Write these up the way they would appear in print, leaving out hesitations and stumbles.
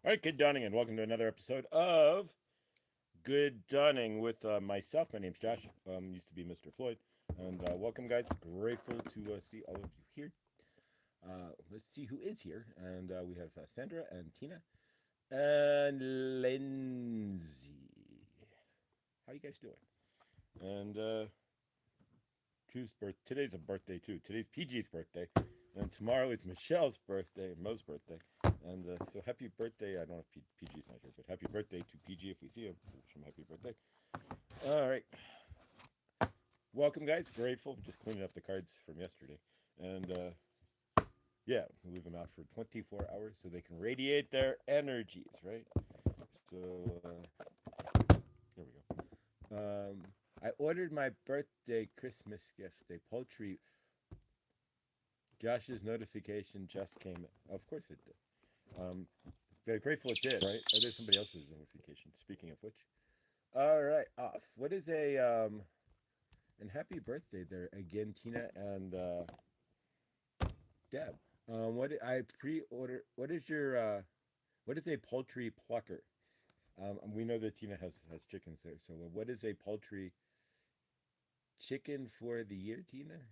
All right, good dawning, and welcome to another episode of Good Dawning with myself. My name's Josh. Used to be Mr. Floyd, and welcome, guys. Grateful to see all of you here. Let's see who is here, and we have Sandra and Tina and Lindsay. How you guys doing? And today's a birthday too. Today's PG's birthday, and tomorrow is Michelle's birthday, Mo's birthday. And so happy birthday. I don't know if PG's not here, but happy birthday to PG if we see him. Wish him happy birthday. All right. Welcome, guys. Grateful. Just cleaning up the cards from yesterday. And yeah, we'll leave them out for 24 hours so they can radiate their energies, right? So here we go. I ordered my birthday Christmas gift, a poultry. Josh's notification just came in. Of course it did. Very grateful it did, right? Oh, there's somebody else's notification. Speaking of which. All right, off. What is and happy birthday there again, Tina and Deb. What I pre-order? What is your what is a poultry plucker? We know that Tina has chickens there. So what is a poultry chicken for the year, Tina?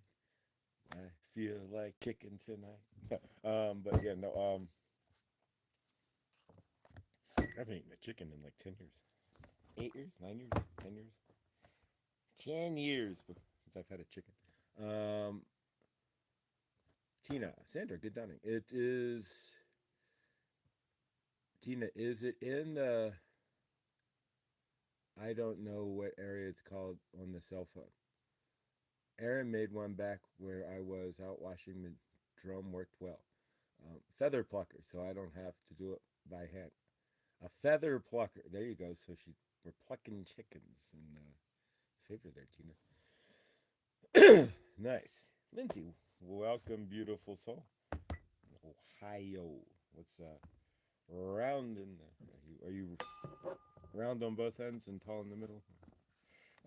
I feel like chicken tonight. But yeah, no. I haven't eaten a chicken in like 10 years. 8 years? 9 years? 10 years? 10 years since I've had a chicken. Tina, Sandra, good dawning. It is. Tina, is it in the. I don't know what area it's called on the cell phone. Aaron made one back where I was out washing the drum, worked well. Feather plucker, so I don't have to do it by hand. A feather plucker. There you go. So we're plucking chickens in favor there, Tina. Nice. Lindsay, welcome, beautiful soul. Ohio. What's round in are you round on both ends and tall in the middle?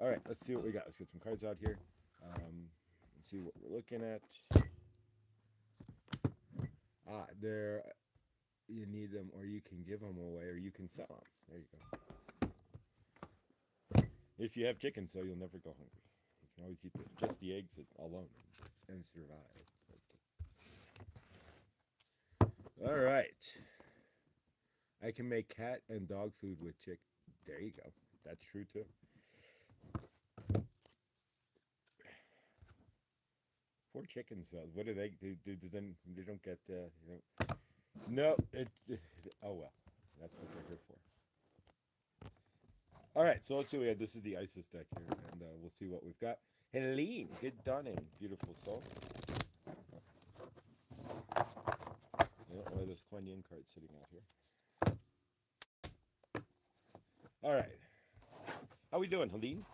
All right, let's see what we got. Let's get some cards out here. Let's see what we're looking at. There. You need them, or you can give them away, or you can sell them. There you go. If you have chicken, so you'll never go hungry. You can always eat just the eggs alone and survive. All right. I can make cat and dog food with chicken. There you go. That's true too. Poor chickens, though. What do they do? They don't get. No, oh well, that's what they're here for. All right, so let's see what we have. This is the ISIS deck here, and we'll see what we've got. Helene, good dawning, beautiful soul. Yeah, one of those Kuan Yin cards sitting out here. All right, how we doing, Helene?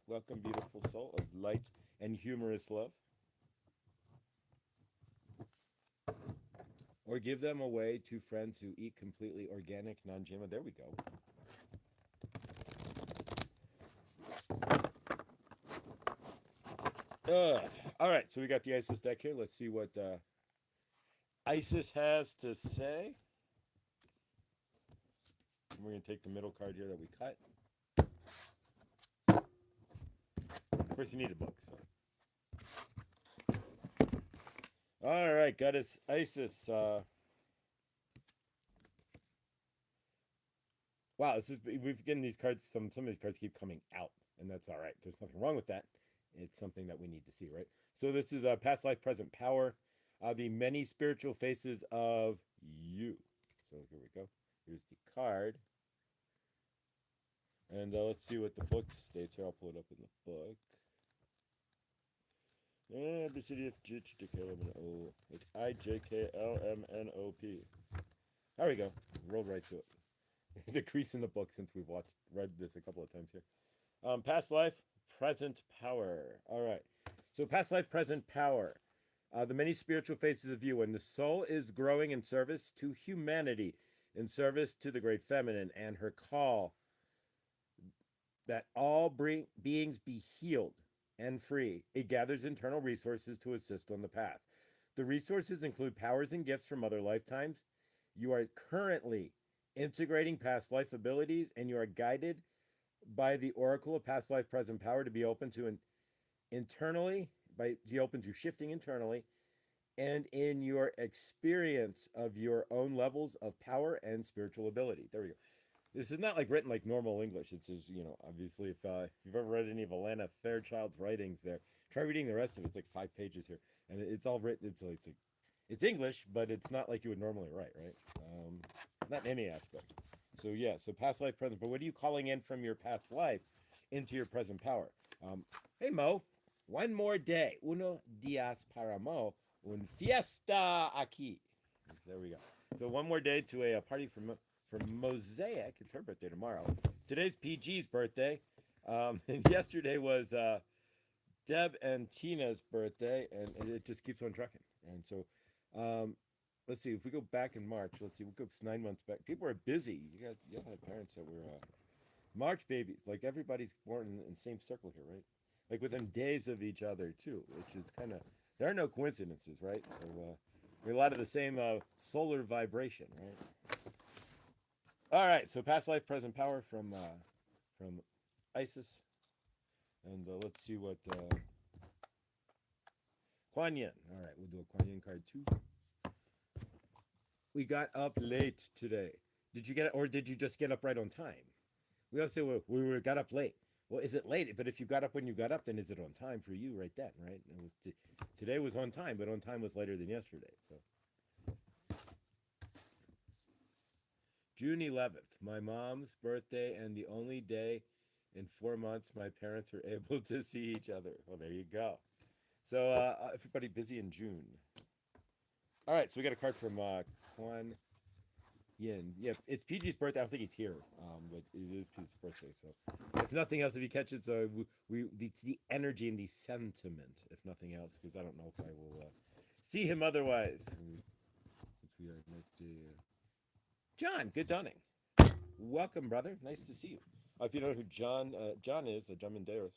Welcome, beautiful soul of light and humorous love. Or give them away to friends who eat completely organic, non-GMO. There we go. All right, so we got the ISIS deck here. Let's see what ISIS has to say. And we're going to take the middle card here that we cut. Of course, you need a book. So. All right, got us ISIS. Wow, we've getting these cards. Some of these cards keep coming out, and that's all right. There's nothing wrong with that. It's something that we need to see, right? So this is past life, present power, the many spiritual faces of you. So here we go. Here's the card, and let's see what the book states here. I'll pull it up in the book. The city of Ijklmnop. It's Ijklmnop. There we go. Rolled right to it. There's a crease in the book since we've read this a couple of times here. Past life, present power. All right. So past life, present power. The many spiritual faces of you. When the soul is growing in service to humanity, in service to the great feminine and her call that all beings be healed and free, it gathers internal resources to assist on the path. The resources include powers and gifts from other lifetimes. You are currently integrating past life abilities, and you are guided by the oracle of past life present power to be open to internally, by be open to shifting internally and in your experience of your own levels of power and spiritual ability. There we go. This is not like written like normal English. It's just, obviously, if you've ever read any of Alana Fairchild's writings there, try reading the rest of it. It's like 5 pages here. And it's all written, it's English, but it's not like you would normally write, right? Not in any aspect. So, yeah, so past life, present. But what are you calling in from your past life into your present power? Hey, Mo, one more day. Uno días para Mo, un fiesta aquí. There we go. So, one more day to a party for Mosaic. It's her birthday tomorrow. Today's PG's birthday. And yesterday was Deb and Tina's birthday, and it just keeps on trucking. And so, let's see, if we go back in March, let's see, we'll go 9 months back. People are busy. You all have parents that were March babies. Like, everybody's born in the same circle here, right? Like, within days of each other, too, which is kind of, there are no coincidences, right? So, we're a lot of the same solar vibration, right? All right, so past life, present power from Isis. And let's see what Kuan Yin. All right, we'll do a Kuan Yin card too. We got up late today. Did you did you just get up right on time? We also we got up late. Well, is it late? But if you got up when you got up, then is it on time for you right then, right? It was today was on time, but on time was later than yesterday. So June 11th, my mom's birthday, and the only day in 4 months my parents were able to see each other. Well, there you go. So everybody busy in June. All right, so we got a card from Kuan Yin. Yeah, it's PG's birthday. I don't think he's here, but it is PG's birthday. So if nothing else, if you catch it, so it's the energy and the sentiment, if nothing else, because I don't know if I will see him otherwise. John, good dawning. Welcome, brother. Nice to see you. If you know who John is, John Menderes.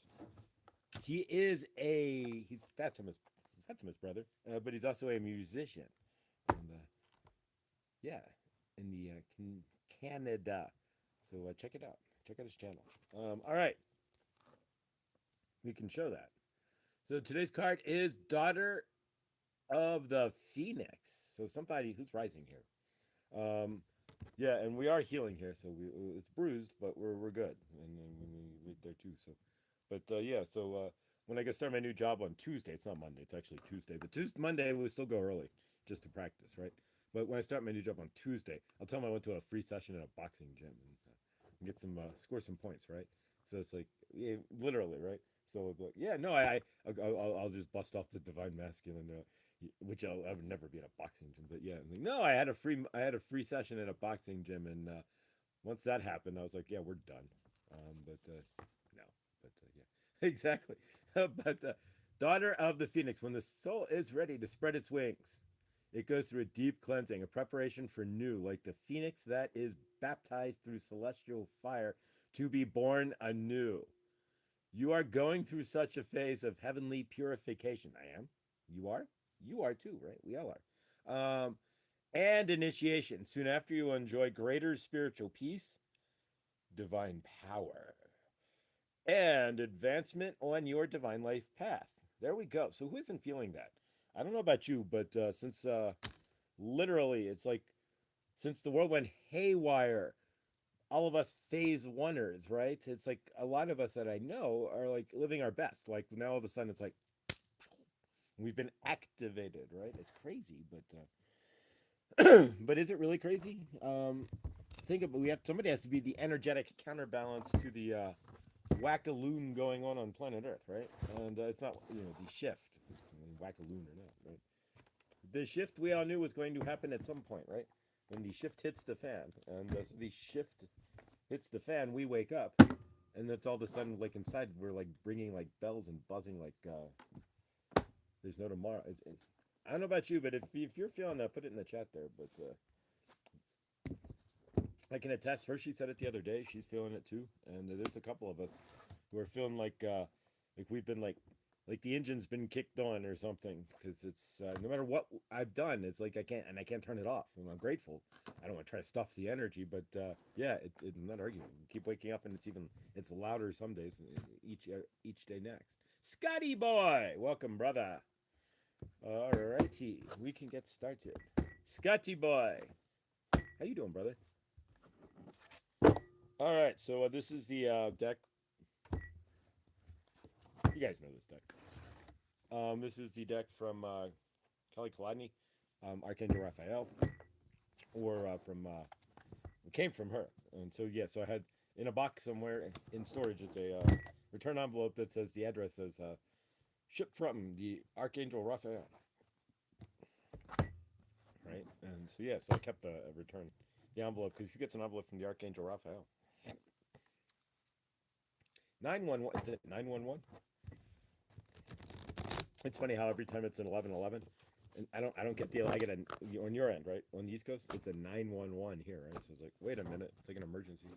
He's Fatima's brother, but he's also a musician. And, yeah, in the Canada. So check it out. Check out his channel. All right. We can show that. So today's card is Daughter of the Phoenix. So somebody who's rising here. Yeah, and we are healing here, so it's bruised, but we're good, and we right there too. So, but yeah, so when I get start my new job on Tuesday, it's not Monday, it's actually Tuesday, but Monday we still go early just to practice, right? But when I start my new job on Tuesday, I'll tell them I went to a free session at a boxing gym and get some score some points, right? So it's like, yeah, literally, right? So like, yeah, no, I'll just bust off the divine masculine. Which I would never be at a boxing gym, but yeah, like, no, I had a free session at a boxing gym, and once that happened, I was like, yeah, we're done. But no, but yeah, exactly. But Daughter of the Phoenix, when the soul is ready to spread its wings, it goes through a deep cleansing, a preparation for new, like the phoenix that is baptized through celestial fire to be born anew. You are going through such a phase of heavenly purification. I am. You are. You are too, right? We all are. And initiation. Soon after, you will enjoy greater spiritual peace, divine power, and advancement on your divine life path. There we go. So who isn't feeling that? I don't know about you, but since literally it's like since the world went haywire, all of us phase oneers, right? It's like a lot of us that I know are like living our best. Like now all of a sudden it's like we've been activated, right? It's crazy, but but is it really crazy? Think about somebody has to be the energetic counterbalance to the whack-a-loon going on planet Earth, right? And it's not the shift, whack-a-loon or not, right? The shift we all knew was going to happen at some point, right? When the shift hits the fan, and so the shift hits the fan, we wake up, and that's all of a sudden like inside we're like ringing like bells and buzzing like. There's no tomorrow. I don't know about you, but if you're feeling that, put it in the chat there. But I can attest. Hershey said it the other day. She's feeling it too. And there's a couple of us who are feeling like we've been like like the engine's been kicked on or something, because it's no matter what I've done, it's like I can't turn it off. And I'm grateful. I don't want to try to stuff the energy, but yeah, I'm not arguing. You keep waking up and it's louder some days, each day next. Scotty boy, welcome, brother. All righty, we can get started. Scotty boy, how you doing, brother? All right, so this is the deck. You guys know this deck. This is the deck from Kelly Kalani, Archangel Raphael, or it came from her. And so, yeah, so I had in a box somewhere in storage, it's a return envelope that says the address says shipped from the Archangel Raphael. Right? And so, yeah, so I kept the return, the envelope, because who gets an envelope from the Archangel Raphael? 911, is it 911? It's funny how every time it's an 1111, and I don't get the, I get a, on your end, right? On the East Coast, it's a 911 here, right? So it's like, wait a minute, it's like an emergency.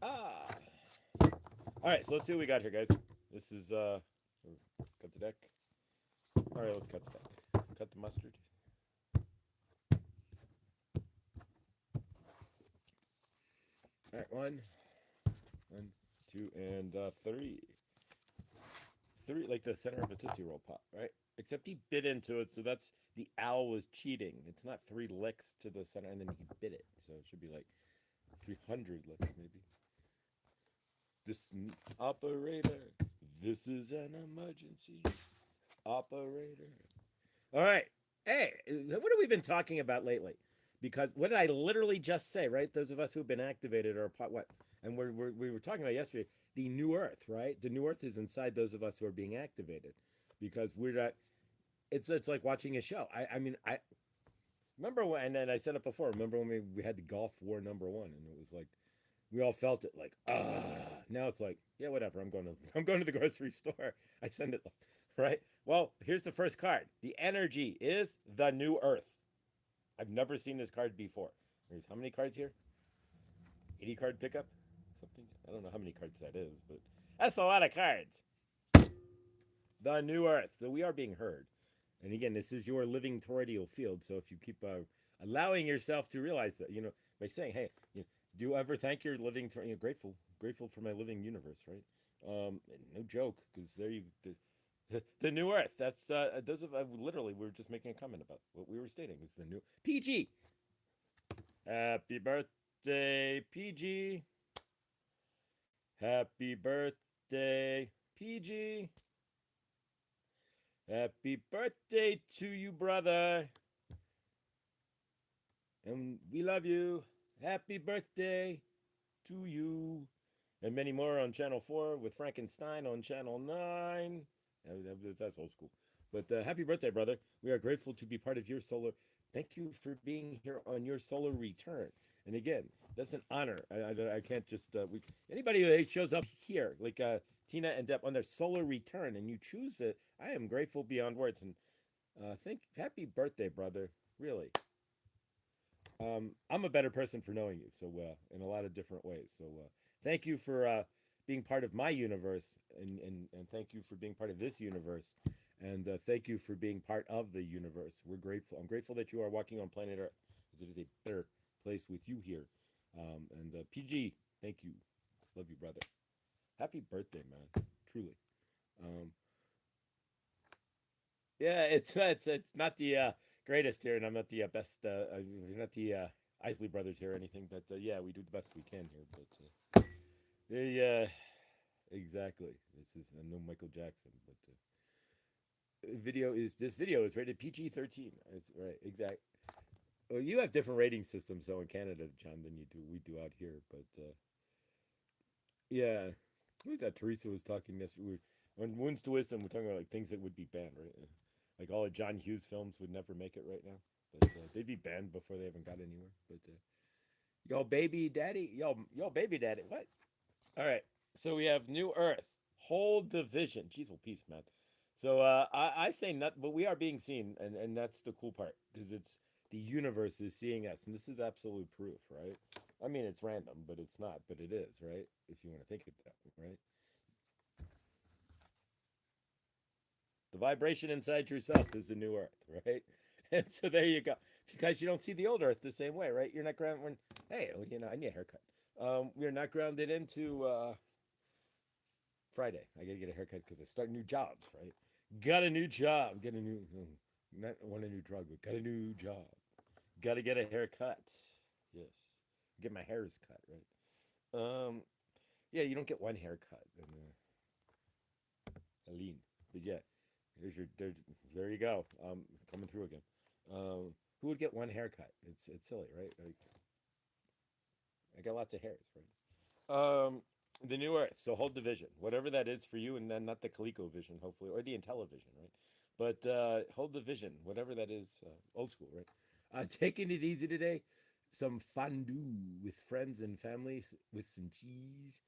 Ah! All right, so let's see what we got here, guys. This is, cut the deck. All right, let's cut the deck. Cut the mustard. All right, one, two, and three. Three, like the center of a Tootsie Roll pop, right? Except he bit into it, so that's, the owl was cheating. It's not 3 licks to the center, and then he bit it. So it should be like 300 licks, maybe. This operator, this is an emergency. Operator. All right. Hey, what have we been talking about lately? Because what did I literally just say, right? Those of us who've been activated are what? And we were talking about yesterday, the new earth, right? The new earth is inside those of us who are being activated, because we're not, it's like watching a show. I mean, I remember when, and I said it before, remember when we had the Gulf War #1, and it was like, we all felt it like, now it's like, yeah, whatever, I'm going to the grocery store. I send it, right? Well, here's the first card. The energy is the new earth. I've never seen this card before. There's how many cards here? 80 card pickup? Something? I don't know how many cards that is, but that's a lot of cards. The new earth. So we are being heard. And again, this is your living toroidal field. So if you keep allowing yourself to realize that, by saying, hey, do you ever thank your living, grateful for my living universe, right? No joke, because there you, the new earth. That's those of literally, we were just making a comment about what we were stating. It's the new PG. Happy birthday, PG. Happy birthday, PG. Happy birthday to you, brother. And we love you. Happy birthday to you. And many more on Channel 4 with Frankenstein on Channel 9. That's old school. But happy birthday, brother. We are grateful to be part of your solar. Thank you for being here on your solar return. And again, that's an honor. I can't just, anybody who shows up here, like Tina and Deb, on their solar return, and you choose it, I am grateful beyond words. And happy birthday, brother. Really. I'm a better person for knowing you, so in a lot of different ways. So thank you for being part of my universe, and thank you for being part of this universe, and thank you for being part of the universe. We're grateful. I'm grateful that you are walking on planet Earth, because it is a better place with you here. And PG, thank you. Love you, brother. Happy birthday, man. Truly. Yeah, it's not the greatest here, and I'm not the best. We're not the Isley brothers here or anything, but yeah, we do the best we can here. But yeah, exactly. This is no Michael Jackson, but this video is rated PG-13. It's right, exact. Well, you have different rating systems though in Canada, John, than we do out here. But yeah, who was that? Teresa was talking yesterday. On Wounds to Wisdom, we're talking about like things that would be banned, right? Like all of John Hughes films would never make it right now, but they'd be banned before they even got anywhere. But yo, baby daddy, yo, baby daddy, what? All right, so we have New Earth, hold the vision. Jeez, well, peace, man. So I say not, but we are being seen, and that's the cool part, because it's the universe is seeing us, and this is absolute proof, right? I mean, it's random, but it's not, but it is, right? If you want to think of that, right? vibration inside yourself is the new earth, right? And so there you go. Because you don't see the old earth the same way, right? You're not grounded when, hey, I need a haircut. We're not grounded into Friday. I got to get a haircut because I start new jobs, right? Got a new job. Get a new, not want a new drug, but got a new job. Got to get a haircut. Yes. Get my hairs cut, right? Yeah, you don't get one haircut. And, Aline. But yeah, there you go. Coming through again. Who would get one haircut? It's silly, right? Like, I got lots of hairs, right? The new earth. So hold the vision, whatever that is for you, and then not the Coleco vision, hopefully, or the Intellivision, right? But hold the vision, whatever that is. Old school, right? Taking it easy today. Some fondue with friends and families with some cheese.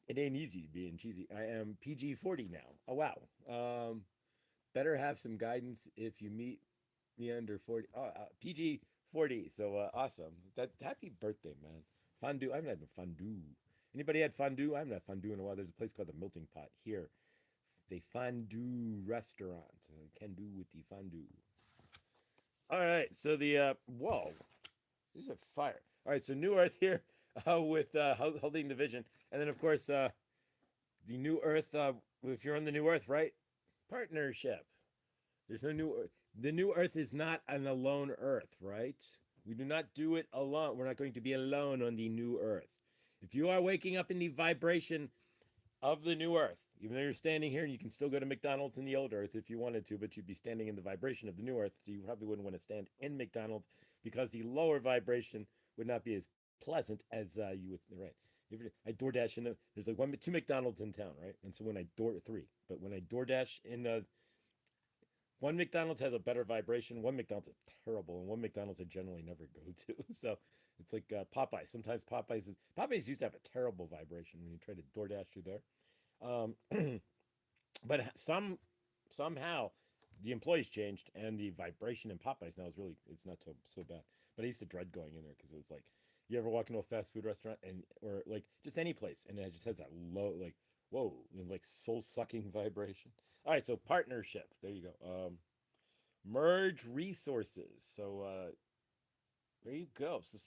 It ain't easy being cheesy. I am PG 40 now. Oh wow. Better have some guidance if you meet me under 40. PG 40. So awesome. Happy birthday, man. Fondue. I haven't had fondue. Anybody had fondue? I haven't had fondue in a while. There's a place called the Melting Pot here. It's a fondue restaurant. Can do with the fondue. All right. So the whoa, these are fire. All right. So New Earth here with holding the vision, and then of course the New Earth. If you're on the New Earth, right? Partnership. There's no new Earth. The New Earth is not an alone Earth, right? We do not do it alone. We're not going to be alone on the New Earth. If you are waking up in the vibration of the New Earth, even though you're standing here, and you can still go to McDonald's in the old Earth if you wanted to, but you'd be standing in the vibration of the New Earth, so you probably wouldn't want to stand in McDonald's because the lower vibration would not be as pleasant as you would, right? I DoorDash there's like two McDonald's in town, right? And so when I three, but when I DoorDash in one McDonald's has a better vibration, one McDonald's is terrible, and one McDonald's I generally never go to. So it's like Popeyes. Sometimes Popeyes used to have a terrible vibration when you try to DoorDash through there. But somehow the employees changed, and the vibration in Popeyes now it's not so bad. But I used to dread going in there because it was like, you ever walk into a fast food restaurant or like just any place, and it just has that low, like, whoa, like soul sucking vibration. All right, so partnership. There you go. Merge resources. So there you go. So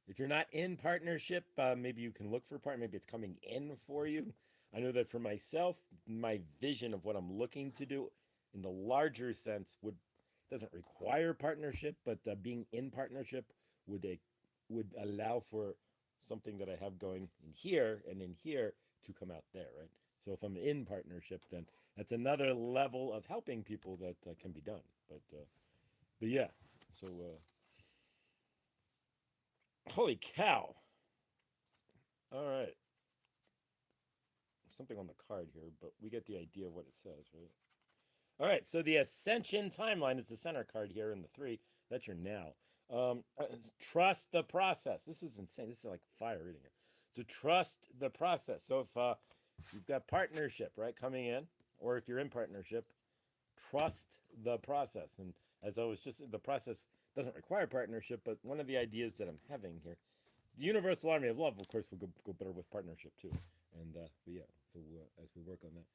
if you're not in partnership, maybe you can look for partner. Maybe it's coming in for you. I know that for myself, my vision of what I'm looking to do in the larger sense doesn't require partnership, but being in partnership would allow for something that I have going in here and in here to come out there, right? So if I'm in partnership, then that's another level of helping people that can be done. But yeah, so holy cow! All right, something on the card here, but we get the idea of what it says, right? All right, so the Ascension timeline is the center card here in the 3. That's your now. Trust the process. This is insane. This is like fire reading it. So trust the process. So if you've got partnership, right, coming in, or if you're in partnership, trust the process. And as I was just, the process doesn't require partnership, but one of the ideas that I'm having here, the Universal Army of Love, of course, will go better with partnership too. And but yeah, so as we work on that,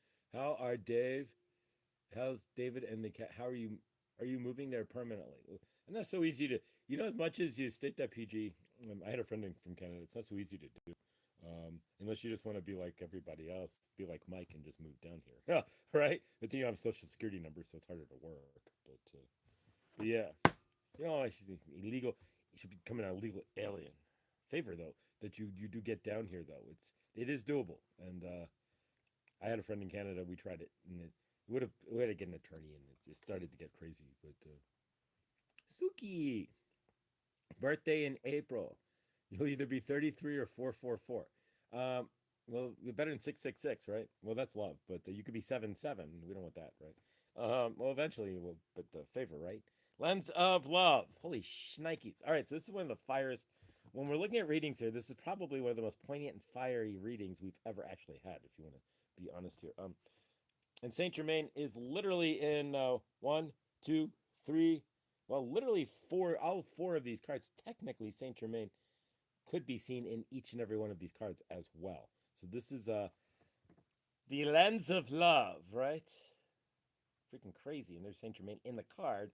how's David and the cat? How are you? Are you moving there permanently? And that's so easy to, as much as you state that PG. I had a friend from Canada. It's not so easy to do. Unless you just want to be like everybody else, be like Mike and just move down here, right? But then you have a social security number, so it's harder to work. But yeah, illegal. You should be becoming an illegal alien. Favor though that you do get down here though. It is doable, and I had a friend in Canada. We tried it, and we had to get an attorney, and it started to get crazy. But Suki, birthday in April. You'll either be 33 or 444. Well, you're better than 666, right? Well, that's love, but you could be 77. We don't want that, right? Well, eventually, but the favor, right? Lens of love. Holy shnikes. All right, so this is one of the fires. When we're looking at readings here, this is probably one of the most poignant and fiery readings we've ever actually had, if you want to be honest here. And Saint Germain is literally in 1, 2, 3, well, literally 4, all 4 of these cards. Technically, Saint Germain could be seen in each and every one of these cards as well. So this is the lens of love, right? freaking crazy, and there's Saint Germain in the card.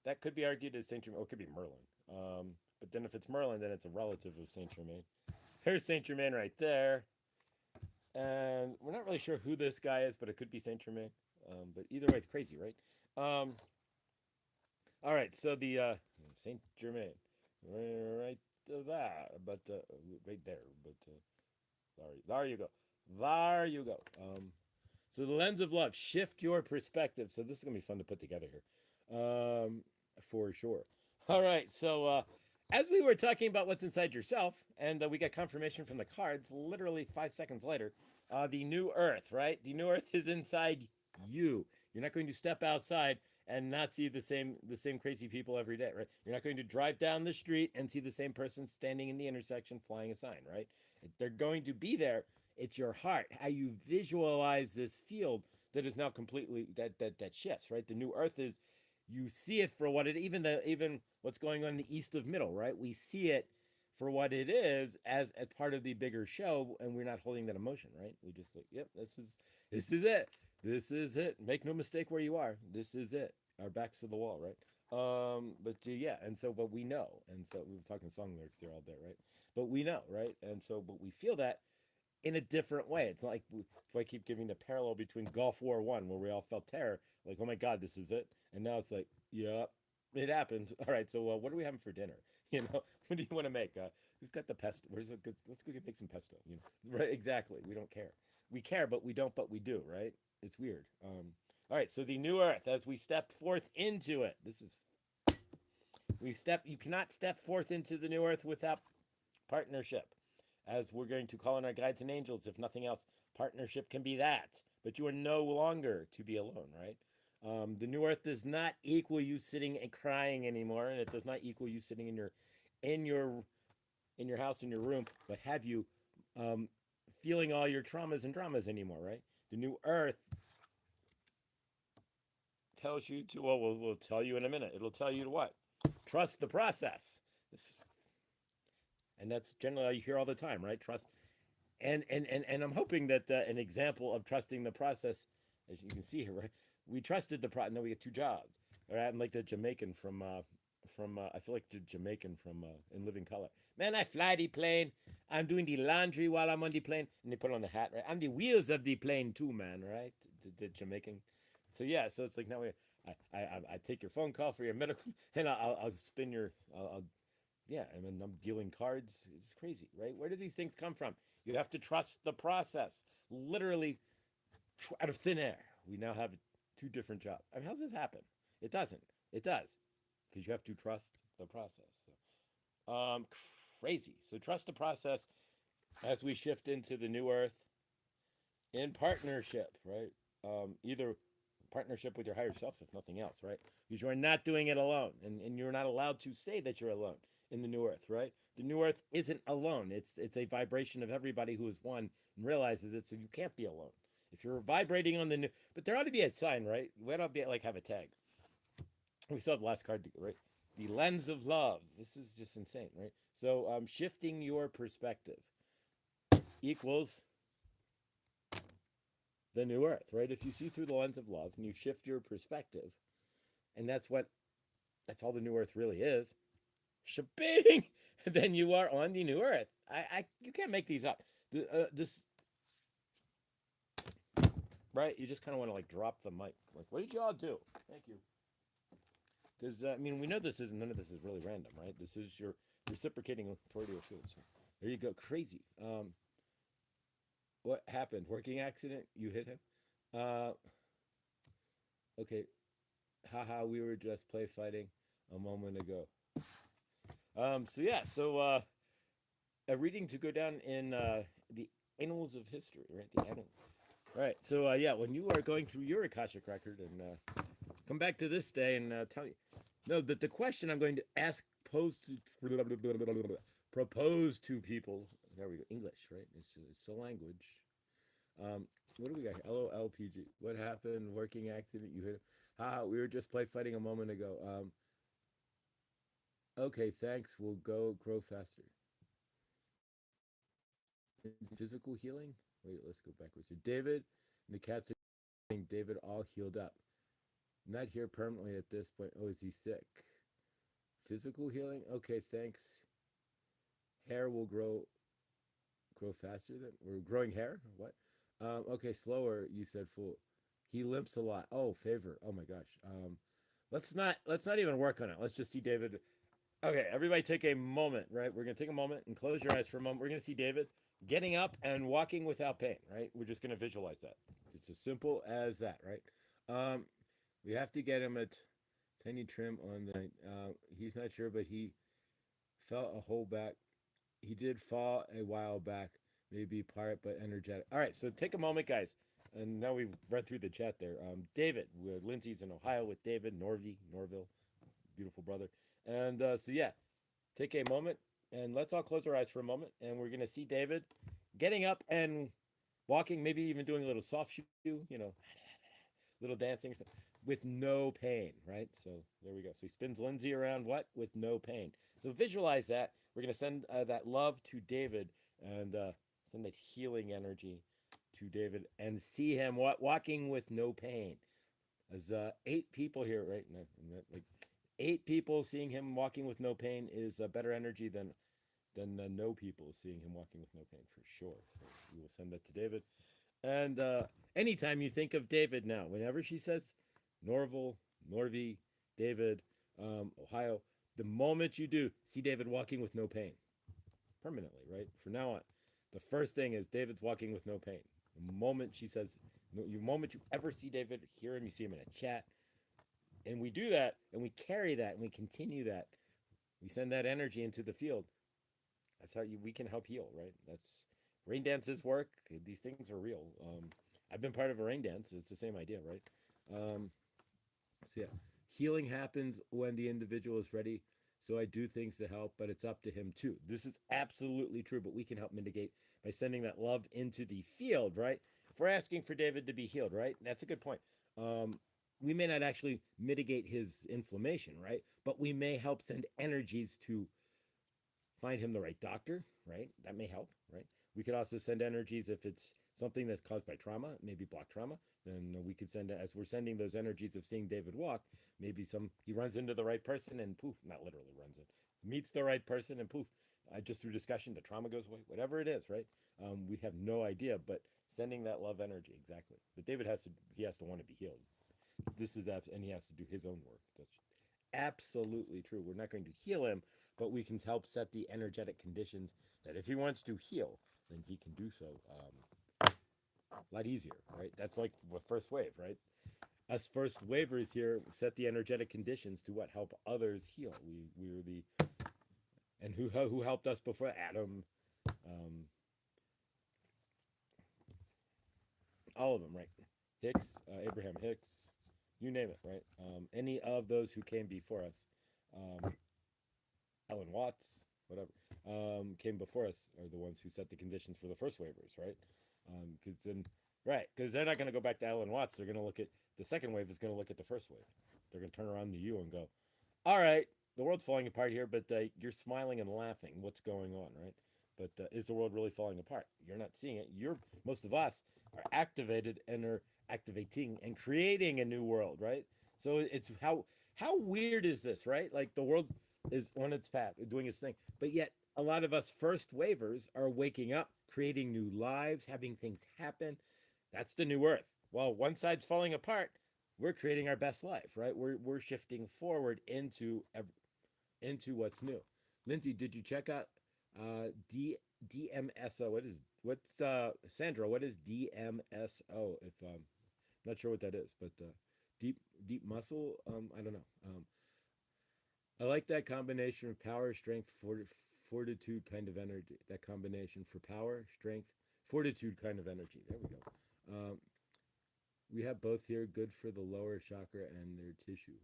That could be argued as Saint Germain, or it could be Merlin. But then if it's Merlin, then it's a relative of Saint Germain. Here's Saint Germain right there. And we're not really sure who this guy is, but it could be Saint Germain. But either way, it's crazy, right? All right, so the Saint Germain, right there, but right there, but there you go, there you go. So the lens of love, shift your perspective. So this is gonna be fun to put together here, for sure. All right, so as we were talking about what's inside yourself, and we got confirmation from the cards literally 5 seconds later, the new Earth, right? The new Earth is inside you. You're not going to step outside and not see the same crazy people every day, right? You're not going to drive down the street and see the same person standing in the intersection flying a sign, right? They're going to be there. It's your heart, how you visualize this field that is now completely that shifts, right? The new Earth is, you see it for what it, even what's going on in the east of middle, right? We see it for what it is as part of the bigger show, and we're not holding that emotion, right? We just like, yep, this is it. This is it. Make no mistake where you are. This is it. Our backs to the wall, right? Yeah, and so, but we know, and so we were talking song lyrics here all day, right? But we know, right? And so, but we feel that in a different way. It's not like, if I keep giving the parallel between Gulf War One, where we all felt terror, like, oh my God, this is it, and now it's like, yeah, it happened. All right, so what are we having for dinner? You know, what do you want to make? Who's got the pesto? Where's a good? Let's go make some pesto. You know, right? Exactly. We don't care. We care, but we don't. But we do. Right? It's weird. All right. So the new Earth, as we step forth into it, this is You cannot step forth into the new Earth without partnership. As we're going to call on our guides and angels, if nothing else, partnership can be that. But you are no longer to be alone, right? The new Earth does not equal you sitting and crying anymore, and it does not equal you sitting in your house, in your room, what have you, feeling all your traumas and dramas anymore, right? The new Earth tells you to, well, we'll tell you in a minute. It'll tell you to what? Trust the process. And that's generally all you hear all the time, right? Trust. And I'm hoping that an example of trusting the process, as you can see here, right? We trusted the process. Now we get two jobs. All right, I'm like the Jamaican from I feel like the Jamaican from In Living Color. Man, I fly the plane. I'm doing the laundry while I'm on the plane, and they put on the hat, right? I'm the wheels of the plane too, man, right? The Jamaican. So yeah, so it's like now I take your phone call for your medical, and I'll spin your yeah, I mean, I'm dealing cards. It's crazy, right? Where do these things come from? You have to trust the process. Literally, out of thin air, we now have two different jobs. I mean, how does this happen? It doesn't. It does, because you have to trust the process. So, crazy. So trust the process as we shift into the new Earth in partnership, right? Either partnership with your higher self, if nothing else, right? Because you are not doing it alone, and you're not allowed to say that you're alone in the new Earth, right? The new Earth isn't alone. It's a vibration of everybody who is one and realizes it. So you can't be alone if you're vibrating on the new. But there ought to be a sign, right? We ought to be like have a tag. We still have the last card, right? The lens of love. This is just insane, right? So shifting your perspective equals the new Earth, right? If you see through the lens of love and you shift your perspective, and that's all the new Earth really is. Shabing, then you are on the new Earth. You can't make these up. This, right? You just kind of want to like drop the mic. Like, what did y'all do? Thank you. Because I mean, we know none of this is really random, right? This is your reciprocating toward your field. So there you go. Crazy. What happened? Working accident? You hit him? Okay. Haha, we were just play fighting a moment ago. So yeah, so a reading to go down in the annals of history, right? The annals. All right. So yeah, when you are going through your Akashic record and come back to this day and tell you, no, that the question I'm going to propose to people. There we go. English, right? It's a language. What do we got here? LOLPG. What happened? Working accident? You hit him? We were just play fighting a moment ago. Okay, thanks. We'll go grow faster. Physical healing? Wait, let's go backwards here. David, And the cats are saying David all healed up. Not here permanently at this point. Oh, is he sick? Physical healing? Okay, thanks. Hair will grow faster than we're growing hair? What? Okay, slower, you said fool. He limps a lot. Oh, favor. Oh my gosh. Let's not even work on it. Let's just see David. Okay, everybody take a moment, right? We're gonna take a moment and close your eyes for a moment. We're gonna see David getting up and walking without pain, right? We're just gonna visualize that. It's as simple as that, right? Um, we have to get him a tiny trim on the. He's not sure, but he felt a hole back. He did fall a while back, maybe part, but energetic. All right, so take a moment, guys. And now we've read through the chat there. David, Lindsay's in Ohio with David, Norville, beautiful brother. And so, yeah, take a moment and let's all close our eyes for a moment. And we're going to see David getting up and walking, maybe even doing a little soft shoe, little dancing or something, with no pain, right? So there we go. So he spins Lindsay around what? With no pain. So visualize that. We're going to send that love to David and send that healing energy to David and see him walking with no pain. There's 8 people here right now. Like 8 people seeing him walking with no pain is a better energy than no people seeing him walking with no pain for sure. So we will send that to David. And anytime you think of David now, whenever she says Norville, Norvie, David, Ohio, the moment you do, see David walking with no pain permanently, right? From now on, the first thing is David's walking with no pain. The moment she says, the moment you ever see David, hear him, you see him in a chat, and we do that, and we carry that, and we continue that. We send that energy into the field. That's how we can help heal, right? That's rain dances work. These things are real. I've been part of a rain dance. It's the same idea, right? So yeah, healing happens when the individual is ready. So I do things to help, but it's up to him too. This is absolutely true, but we can help mitigate by sending that love into the field, right? If we're asking for David to be healed, right? That's a good point. We may not actually mitigate his inflammation, right? But we may help send energies to find him the right doctor, right? That may help, right? We could also send energies if it's something that's caused by trauma, maybe block trauma. Then we could send, as we're sending those energies of seeing David walk, maybe he runs into the right person and poof, not literally runs in, meets the right person and poof, just through discussion, the trauma goes away, whatever it is, right? We have no idea, but sending that love energy, exactly. But David has to want to be healed. This is and he has to do his own work. That's absolutely true. We're not going to heal him, but we can help set the energetic conditions that if he wants to heal, then he can do so a lot easier, right? That's like the first wave, right? Us first wavers here set the energetic conditions to what help others heal. We were the and who helped us before Adam, all of them, right? Hicks, Abraham Hicks, you name it, right? Any of those who came before us, Ellen Watts, whatever, came before us are the ones who set the conditions for the first waivers, right? Because they're not going to go back to Ellen Watts. They're going to look at the second wave is going to look at the first wave. They're going to turn around to you and go, all right, the world's falling apart here, but you're smiling and laughing. What's going on, right? But is the world really falling apart? You're not seeing it. Most of us are activated and are activating and creating a new world, right? So it's how weird is this, right? Like the world is on its path, doing its thing, but yet a lot of us first wavers are waking up, creating new lives, having things happen. That's the new earth. While one side's falling apart, we're creating our best life, right? We're shifting forward into what's new. Lindsay, did you check out DMSO? What's Sandra? What is DMSO? If not sure what that is, but deep muscle. I don't know. I like that combination of power, strength, fortitude kind of energy. That combination for power, strength, fortitude kind of energy. There we go. We have both here, good for the lower chakra and their tissue.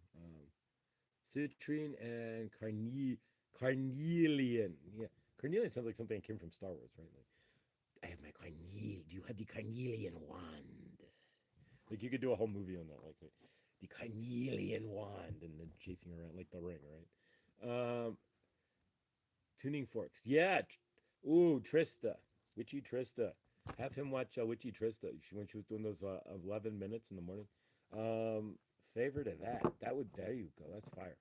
Citrine and carnelian. Yeah, carnelian sounds like something that came from Star Wars, right? Like, I have my carnelian. Do you have the carnelian wand? Like you could do a whole movie on that, like the carnelian wand, and then chasing around like the ring, right? Tuning forks. Yeah. Ooh, Trista. Witchy Trista. Have him watch Witchy Trista when she was doing those 11 minutes in the morning. Um, Favorite of that. That would there you go. That's fire.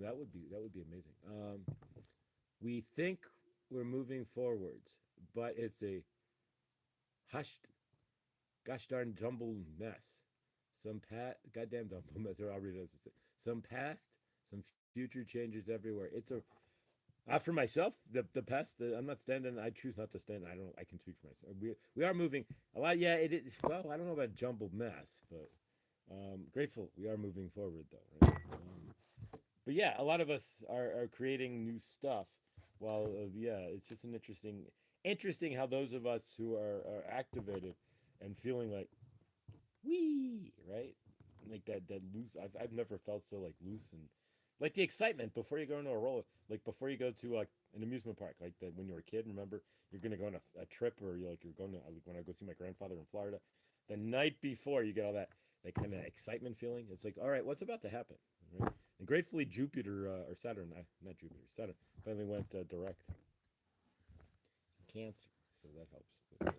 That would be amazing. We think we're moving forwards, but it's a hushed, gosh darn jumbled mess. Goddamn jumbled mess. I'll read it as it. Some past, some future changes everywhere. It's a for myself, the past. I'm not standing. I choose not to stand. I don't. I can speak for myself. We are moving a lot. Yeah, it is. Well, I don't know about jumbled mess, but grateful we are moving forward though. Right? But yeah, a lot of us are creating new stuff. While yeah, it's just an interesting how those of us who are activated and feeling like wee right, like that loose. I've never felt so like loose and like the excitement before you go into a roller, like before you go to like an amusement park, like that when you were a kid. Remember, you're gonna go on a trip, or you're going to like when I go see my grandfather in Florida. The night before, you get all that kind of excitement feeling. It's like, all right, what's about to happen? Right? And gratefully, Jupiter or Saturn, not Jupiter, Saturn finally went direct Cancer, so that helps.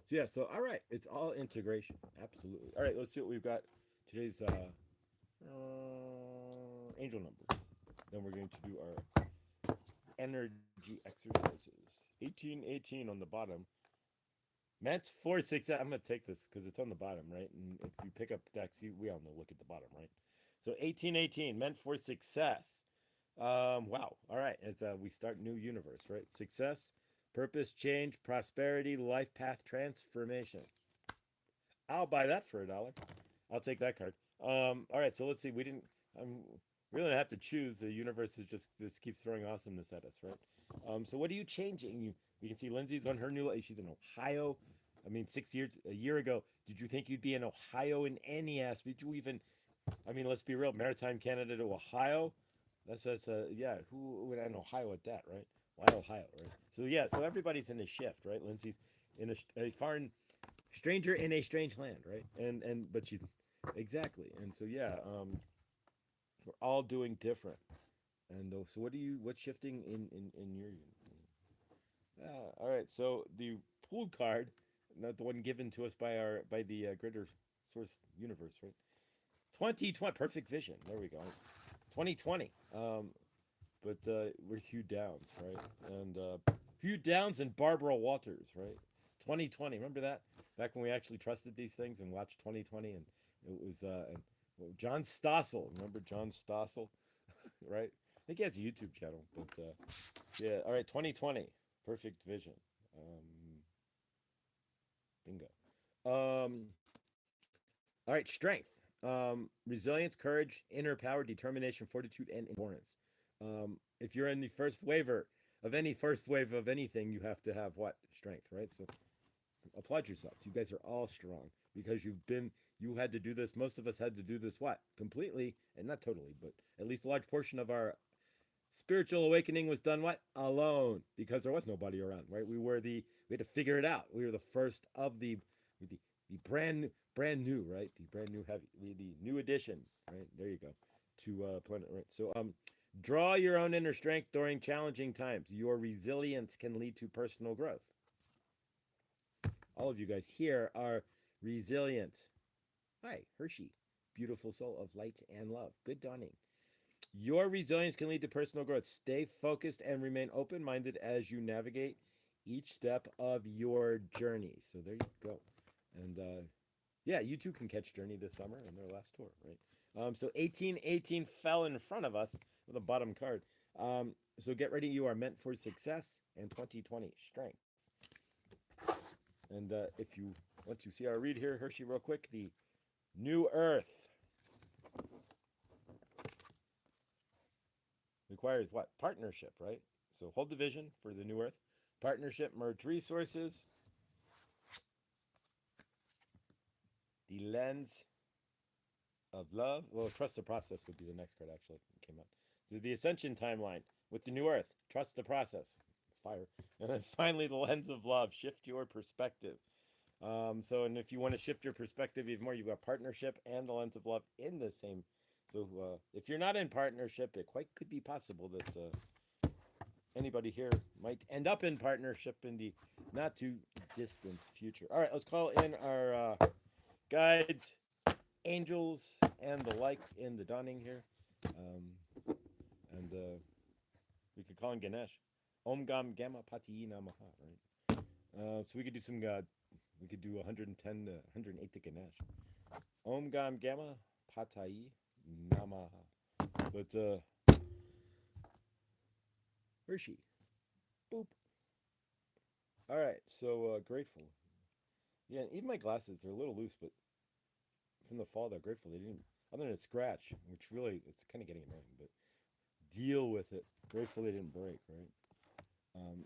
So yeah, so all right, it's all integration, absolutely. All right, let's see what we've got. Today's angel numbers. Then we're going to do our energy exercises. 1818 on the bottom. Meant for success. I'm going to take this because it's on the bottom, right? And if you pick up decks, we all know, look at the bottom, right? So 1818, meant for success. Wow. All right. It's we start new universe, right? Success, purpose, change, prosperity, life path transformation. I'll buy that for $1. I'll take that card. All right. So let's see. We didn't. We don't have to choose. The universe is just keeps throwing awesomeness at us, right? So what are you changing? You can see Lindsay's on her new. She's in Ohio. I mean, a year ago, did you think you'd be in Ohio in any aspect? Did you even? I mean, let's be real. Maritime Canada to Ohio. That's yeah. Who would in Ohio at that, right? Why Ohio, right? So yeah. So everybody's in a shift, right? Lindsay's in a foreign stranger in a strange land, right? And but she's exactly. And so yeah. We're all doing different. And so what's shifting in your all right. So the pooled card, not the one given to us by the greater source universe, right? 2020 perfect vision. There we go. 2020. But we're Hugh Downs, right? And Hugh Downs and Barbara Walters, right? 2020. Remember that? Back when we actually trusted these things and watched 2020, and it was John Stossel. Remember John Stossel, right? I think he has a YouTube channel, but yeah. All right, 2020, perfect vision. Bingo. All right, strength, resilience, courage, inner power, determination, fortitude, and endurance. If you're in the first wave of anything, you have to have what? Strength, right? So applaud yourselves. You guys are all strong because you had to do this. Most of us had to do this what? Completely, and not totally, but at least a large portion of our spiritual awakening was done what? Alone, because there was nobody around, right? We had to figure it out. We were the first of the brand new, right? The brand new heavy, the new edition, right? There you go. To planet, right? So draw your own inner strength during challenging times. Your resilience can lead to personal growth. All of you guys here are resilient. Hi, Hershey, beautiful soul of light and love. Good dawning. Your resilience can lead to personal growth. Stay focused and remain open-minded as you navigate each step of your journey. So there you go. And yeah, you too can catch Journey this summer in their last tour, right? So 1818 fell in front of us with a bottom card. So get ready. You are meant for success, and 2020 strength. And if you want to see our read here, Hershey, real quick, the New Earth requires what? Partnership, right? So hold the vision for the New Earth. Partnership, merge resources. The lens of love. Well, trust the process would be the next card, actually. It came out. So the Ascension timeline with the New Earth. Trust the process. Fire. And then finally, the lens of love. Shift your perspective. And if you want to shift your perspective even more, you've got partnership and the lens of love in the same. So if you're not in partnership, it quite could be possible that anybody here might end up in partnership in the not too distant future. All right, let's call in our guides, angels, and the like in the dawning here. And we could call in Ganesh. Om Gam Gamma Pati Namaha, right? So we could do some, we could do 110 to 108 to Ganesh. Om Gam Gamma Patai Namaha. But, where's she? Boop. All right, so grateful. Yeah, even my glasses, they're a little loose, but from the fall, they're grateful. They didn't, other than a scratch, which really, it's kind of getting annoying, but deal with it. Grateful they didn't break, right?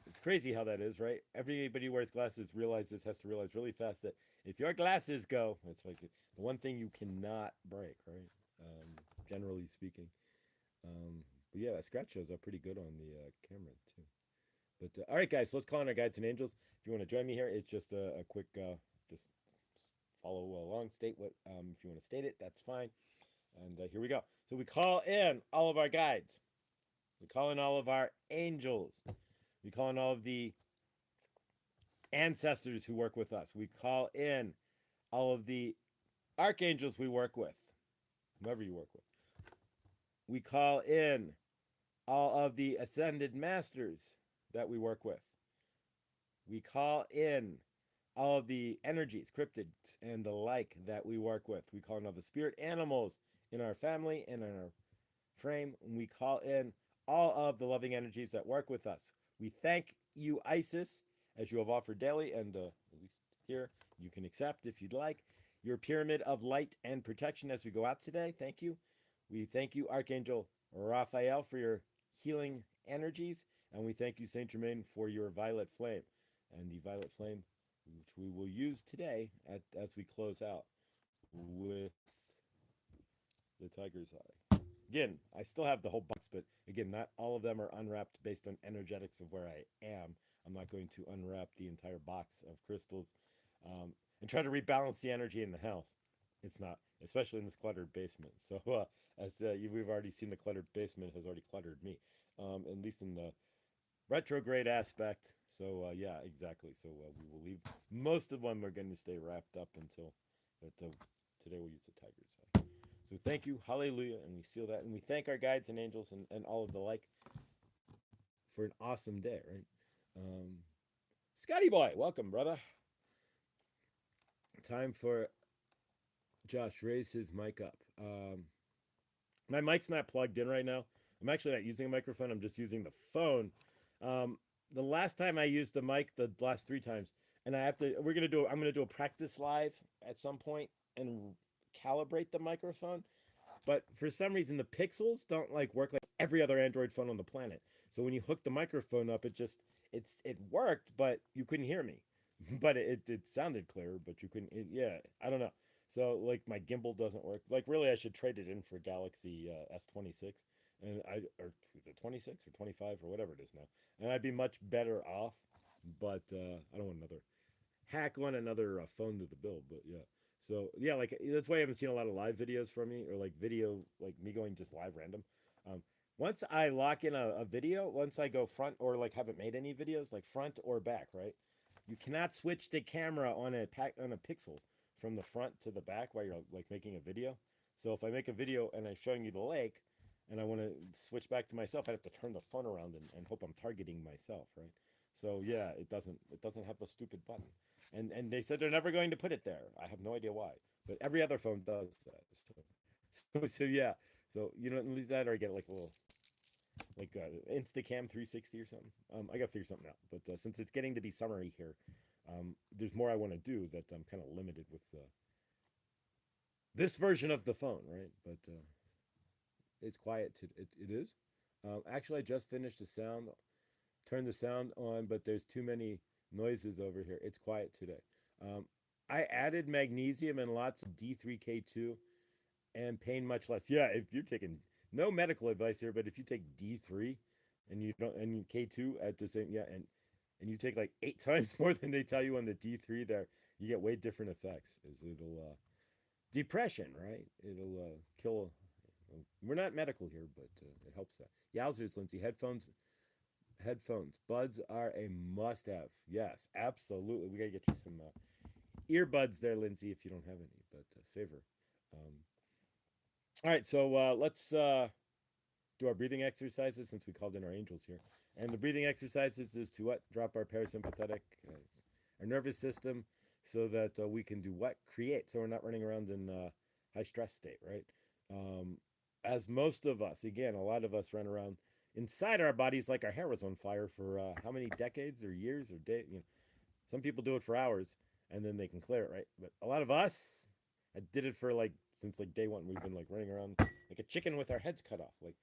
It's crazy how that is, right? Everybody who wears glasses has to realize really fast that if your glasses go, it's like the one thing you cannot break, right? Generally speaking. But yeah, that scratch shows up pretty good on the camera too. But all right, guys, so let's call on our guides and angels. If you want to join me here, it's just a quick, just follow along, state what, if you want to state it, that's fine. And here we go. So we call in all of our guides. We call in all of our angels. We call in all of the ancestors who work with us. We call in all of the archangels we work with, whoever you work with. We call in all of the ascended masters that we work with. We call in all of the energies, cryptids, and the like that we work with. We call in all the spirit animals in our family and in our frame. And we call in all of the loving energies that work with us. We thank you, Isis, as you have offered daily, and at least here, you can accept if you'd like, your pyramid of light and protection as we go out today. Thank you. We thank you, Archangel Raphael, for your healing energies, and we thank you, Saint Germain, for your violet flame, and the violet flame, which we will use today as we close out with the tiger's eye. Again, I still have the whole box, but again, not all of them are unwrapped based on energetics of where I am. I'm not going to unwrap the entire box of crystals and try to rebalance the energy in the house. It's not, especially in this cluttered basement. So as we've already seen, the cluttered basement has already cluttered me, at least in the retrograde aspect. So yeah, exactly. So we will leave most of them are going to stay wrapped up until today we'll use the tiger's eye. So thank you, hallelujah, and we seal that, and we thank our guides and angels and all of the like for an awesome day, right? Scotty boy, welcome, brother. Time for Josh raise his mic up. My mic's not plugged in right now. I'm actually not using a microphone. I'm just using the phone. The last time I used the mic, the last 3 times, and I'm gonna do a practice live at some point and calibrate the microphone. But for some reason, the pixels don't like work like every other Android phone on the planet. So when you hook the microphone up, it worked, but you couldn't hear me. But it sounded clear, but you couldn't. Yeah, I don't know. So like my gimbal doesn't work. Like really, I should trade it in for Galaxy S26, and or is it 26 or 25 or whatever it is now, and I'd be much better off. But I don't want another hack on another phone to the bill. But yeah. So yeah, like that's why I haven't seen a lot of live videos from me, or like video, like me going just live random. Once I lock in a video, once I go front or like haven't made any videos, like front or back, right? You cannot switch the camera on a pixel from the front to the back while you're like making a video. So if I make a video and I'm showing you the lake, and I want to switch back to myself, I have to turn the phone around and hope I'm targeting myself, right? So yeah, it doesn't have the stupid button. And they said they're never going to put it there. I have no idea why, but every other phone does that. So yeah, so you know, at least that, or I get like a little like Instacam 360 or something. I gotta figure something out. But since it's getting to be summery here, there's more I want to do that I'm kind of limited with this version of the phone, right? But it's quiet. It is. Actually, I just finished turned the sound on, but there's too many noises over here. It's quiet today. I added magnesium and lots of D3K2 and pain much less. Yeah, if you're taking no medical advice here, but if you take D3 and you don't and K2 at the same and you take like 8 times more than they tell you on the D3 there, you get way different effects. It'll depression, right? It'll kill. We're not medical here, but it helps that. Yowzers, Lindsay. Headphones headphones. Buds are a must-have. Yes, absolutely. We gotta get you some earbuds there, Lindsay, if you don't have any. But favor. Um, all right, so let's do our breathing exercises since we called in our angels here. And the breathing exercises is to what? Drop our parasympathetic, our nervous system, so that we can do what? Create. So we're not running around in high stress state, right? Um, as most of us, again, a lot of us run around inside our bodies like our hair was on fire for how many decades or years or days? You know, some people do it for hours and then they can clear it, right? But a lot of us, I did it for like since like day one. We've been like running around like a chicken with our heads cut off. Like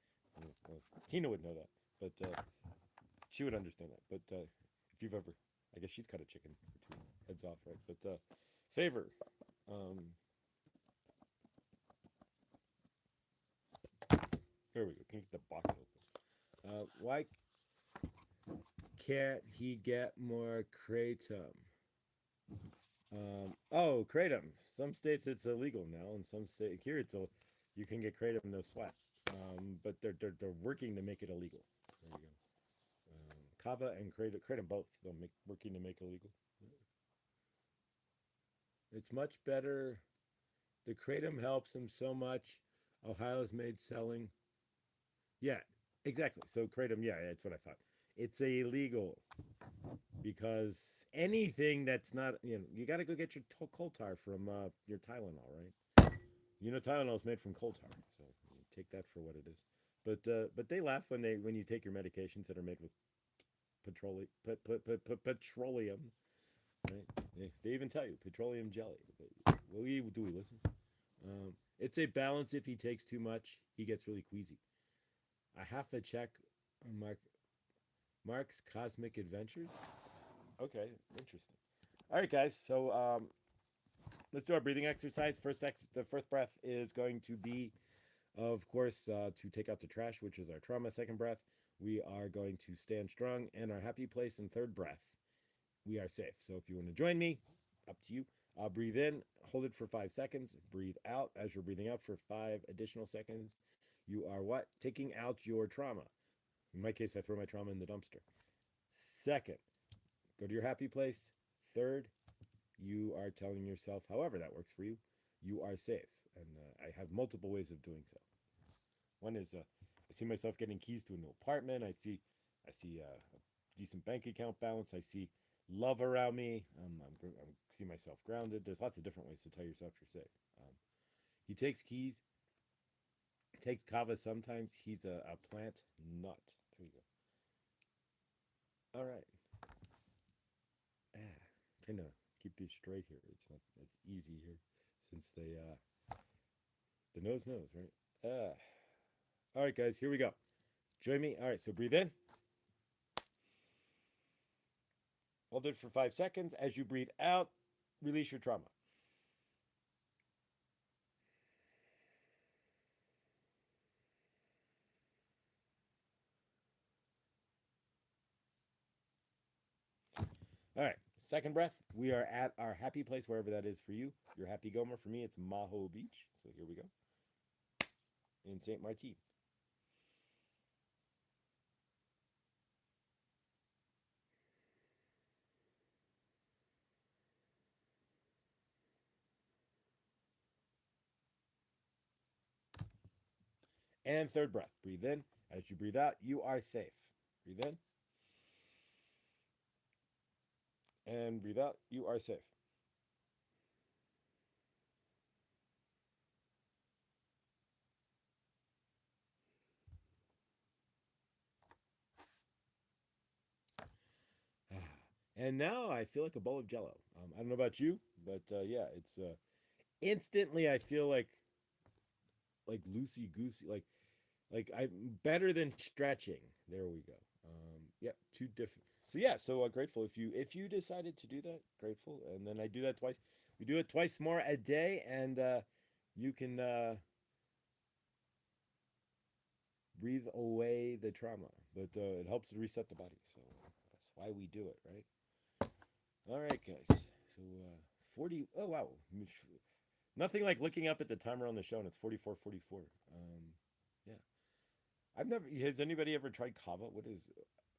well, Tina would know that, but she would understand that. But if you've ever, I guess she's cut a chicken with two heads off, right? But favor. Um, Here we go. Can you get the box open? Why can't he get more kratom? Oh, kratom. Some states it's illegal now, and some state here you can get kratom no sweat. But they're working to make it illegal. There you go. Kava and kratom both. They're working to make it illegal. It's much better. The kratom helps him so much. Ohio's made selling. Yeah, exactly. So kratom, yeah, that's what I thought. It's illegal because anything that's not, you got to go get your coal tar from your Tylenol, right? You know, Tylenol is made from coal tar, so you take that for what it is. But they laugh when you take your medications that are made with petroleum, right? They even tell you petroleum jelly. Do we listen? It's a balance. If he takes too much, he gets really queasy. I have to check on Mark's Cosmic Adventures. Okay, interesting. All right, guys. So let's do our breathing exercise. The first breath is going to be, of course, to take out the trash, which is our trauma. Second breath, we are going to stand strong, and our happy place. And third breath, we are safe. So if you want to join me, up to you. Breathe in, hold it for 5 seconds. Breathe out as you're breathing out for 5 additional seconds. You are what? Taking out your trauma. In my case, I throw my trauma in the dumpster. Second, go to your happy place. Third, you are telling yourself, however that works for you, you are safe. And I have multiple ways of doing so. One is I see myself getting keys to a new apartment. I see a decent bank account balance. I see love around me. I see myself grounded. There's lots of different ways to tell yourself you're safe. He takes keys. He takes kava sometimes. He's a plant nut. There you go. All right. Trying to keep these straight here. It's not as easy here since the nose knows, right? All right, guys, here we go. Join me. All right, so breathe in. Hold it for 5 seconds. As you breathe out, release your trauma. All right, second breath. We are at our happy place, wherever that is for you. Your happy Gomer. For me, it's Maho Beach. So here we go. In St. Martin. And third breath. Breathe in. As you breathe out, you are safe. Breathe in. And breathe out, you are safe. And now I feel like a bowl of jello. I don't know about you, but yeah, it's instantly I feel like loosey goosey, like I better than stretching. There we go. Yeah, two different. So yeah, so grateful if you decided to do that. Grateful, and then I do that twice. We do it twice more a day, and you can breathe away the trauma, but it helps to reset the body. So that's why we do it, right? All right, guys. So 40. Oh wow, nothing like looking up at the timer on the show, and it's 44:44. Yeah, I've never. Has anybody ever tried kava? What is?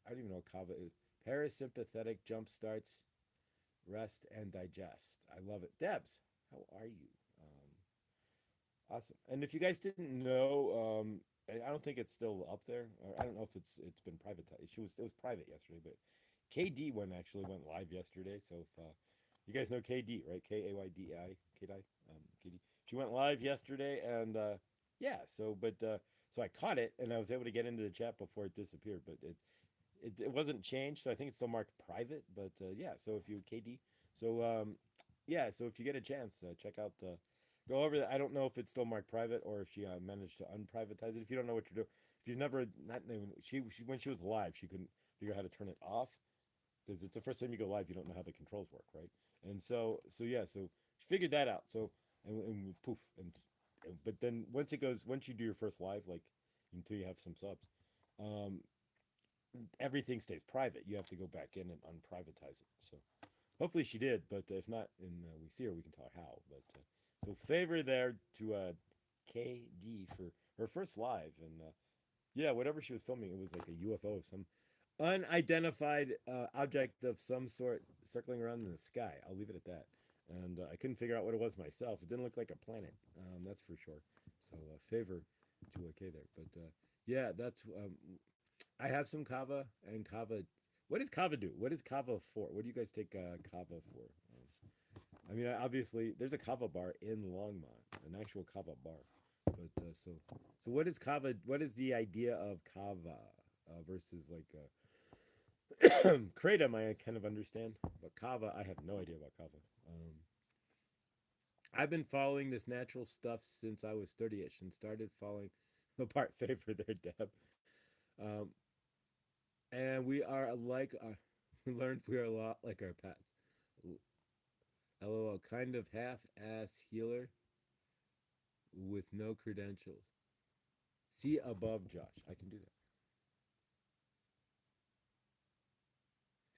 I don't even know what kava is. Parasympathetic jump starts, rest, and digest. I love it. Debs, how are you? Awesome. And if you guys didn't know, I don't think it's still up there. Or I don't know if it's been privatized. It was private yesterday, but KD one actually went live yesterday. So if you guys know KD, right? KAYDI, KDI, KD. She went live yesterday, and yeah. So I caught it, and I was able to get into the chat before it disappeared. But it wasn't changed, so I think it's still marked private. But yeah. So if you KD, so yeah. So if you get a chance, check out. Go over that. I don't know if it's still marked private or if she managed to unprivatize it. If you don't know what you're doing, if you've never not known, she when she was live, she couldn't figure out how to turn it off because it's the first time you go live, you don't know how the controls work, right? And so yeah, so she figured that out. So and poof, and but then once you do your first live, like until you have some subs, um, everything stays private. You have to go back in and unprivatize it. So hopefully she did, but if not, and we see her, we can tell her how. But so favor there to KD for her first live, and yeah, whatever she was filming, it was like a UFO of some unidentified object of some sort circling around in the sky. I'll leave it at that. And I couldn't figure out what it was myself. It didn't look like a planet, that's for sure. So favor to K there. But yeah, that's I have some kava and kava. What does kava do? What is kava for? What do you guys take kava for? I mean, obviously, there's a kava bar in Longmont, an actual kava bar. But so what is kava? What is the idea of kava versus like kratom? I kind of understand, but kava, I have no idea about kava. I've been following this natural stuff since I was 30ish and started following the part favor there, Deb. Um, and we are like, we learned we are a lot like our pets. LOL, kind of half-ass healer with no credentials. See above, Josh. I can do that.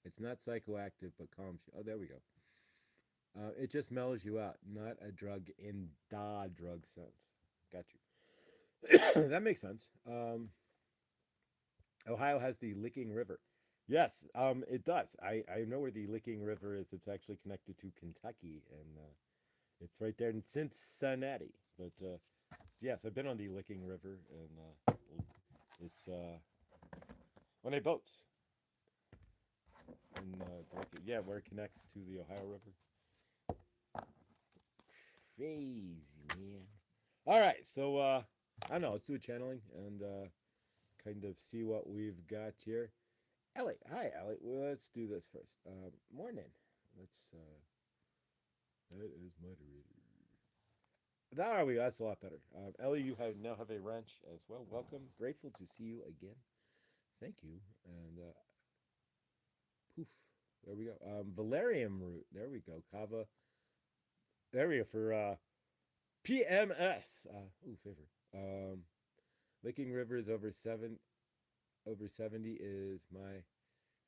It's not psychoactive, but calms you. Oh, there we go. It just mellows you out, not a drug in da drug sense. Got you. That makes sense. Ohio has the Licking River. Yes, it does. I know where the Licking River is. It's actually connected to Kentucky, and it's right there in Cincinnati. But yes, I've been on the Licking River, and it's on a boat. And yeah, where it connects to the Ohio River. Crazy, man. All right, so I don't know. Let's do a channeling and kind of see what we've got here. Ellie, hi, Ellie. Well, let's do this first. Morning. Let's. That is moderator. There we go. That's a lot better. Ellie, you now have a wrench as well. Welcome. Grateful to see you again. Thank you. And poof. There we go. Valerium root. There we go. Kava. There we go for PMS. Ooh, favor. Licking River is over 70 is my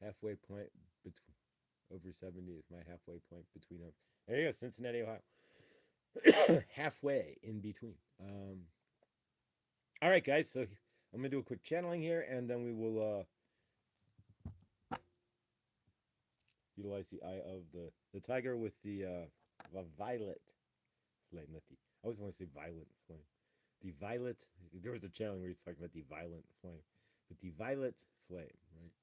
halfway point between. Over 70 is my halfway point between them. There you go, Cincinnati, Ohio. Halfway in between. All right, guys. So I'm gonna do a quick channeling here, and then we will utilize the eye of the tiger with the violet flame. Not the. I always want to say violent flame. The violet. There was a channeling where he's talking about the violent flame, but the violet flame, right?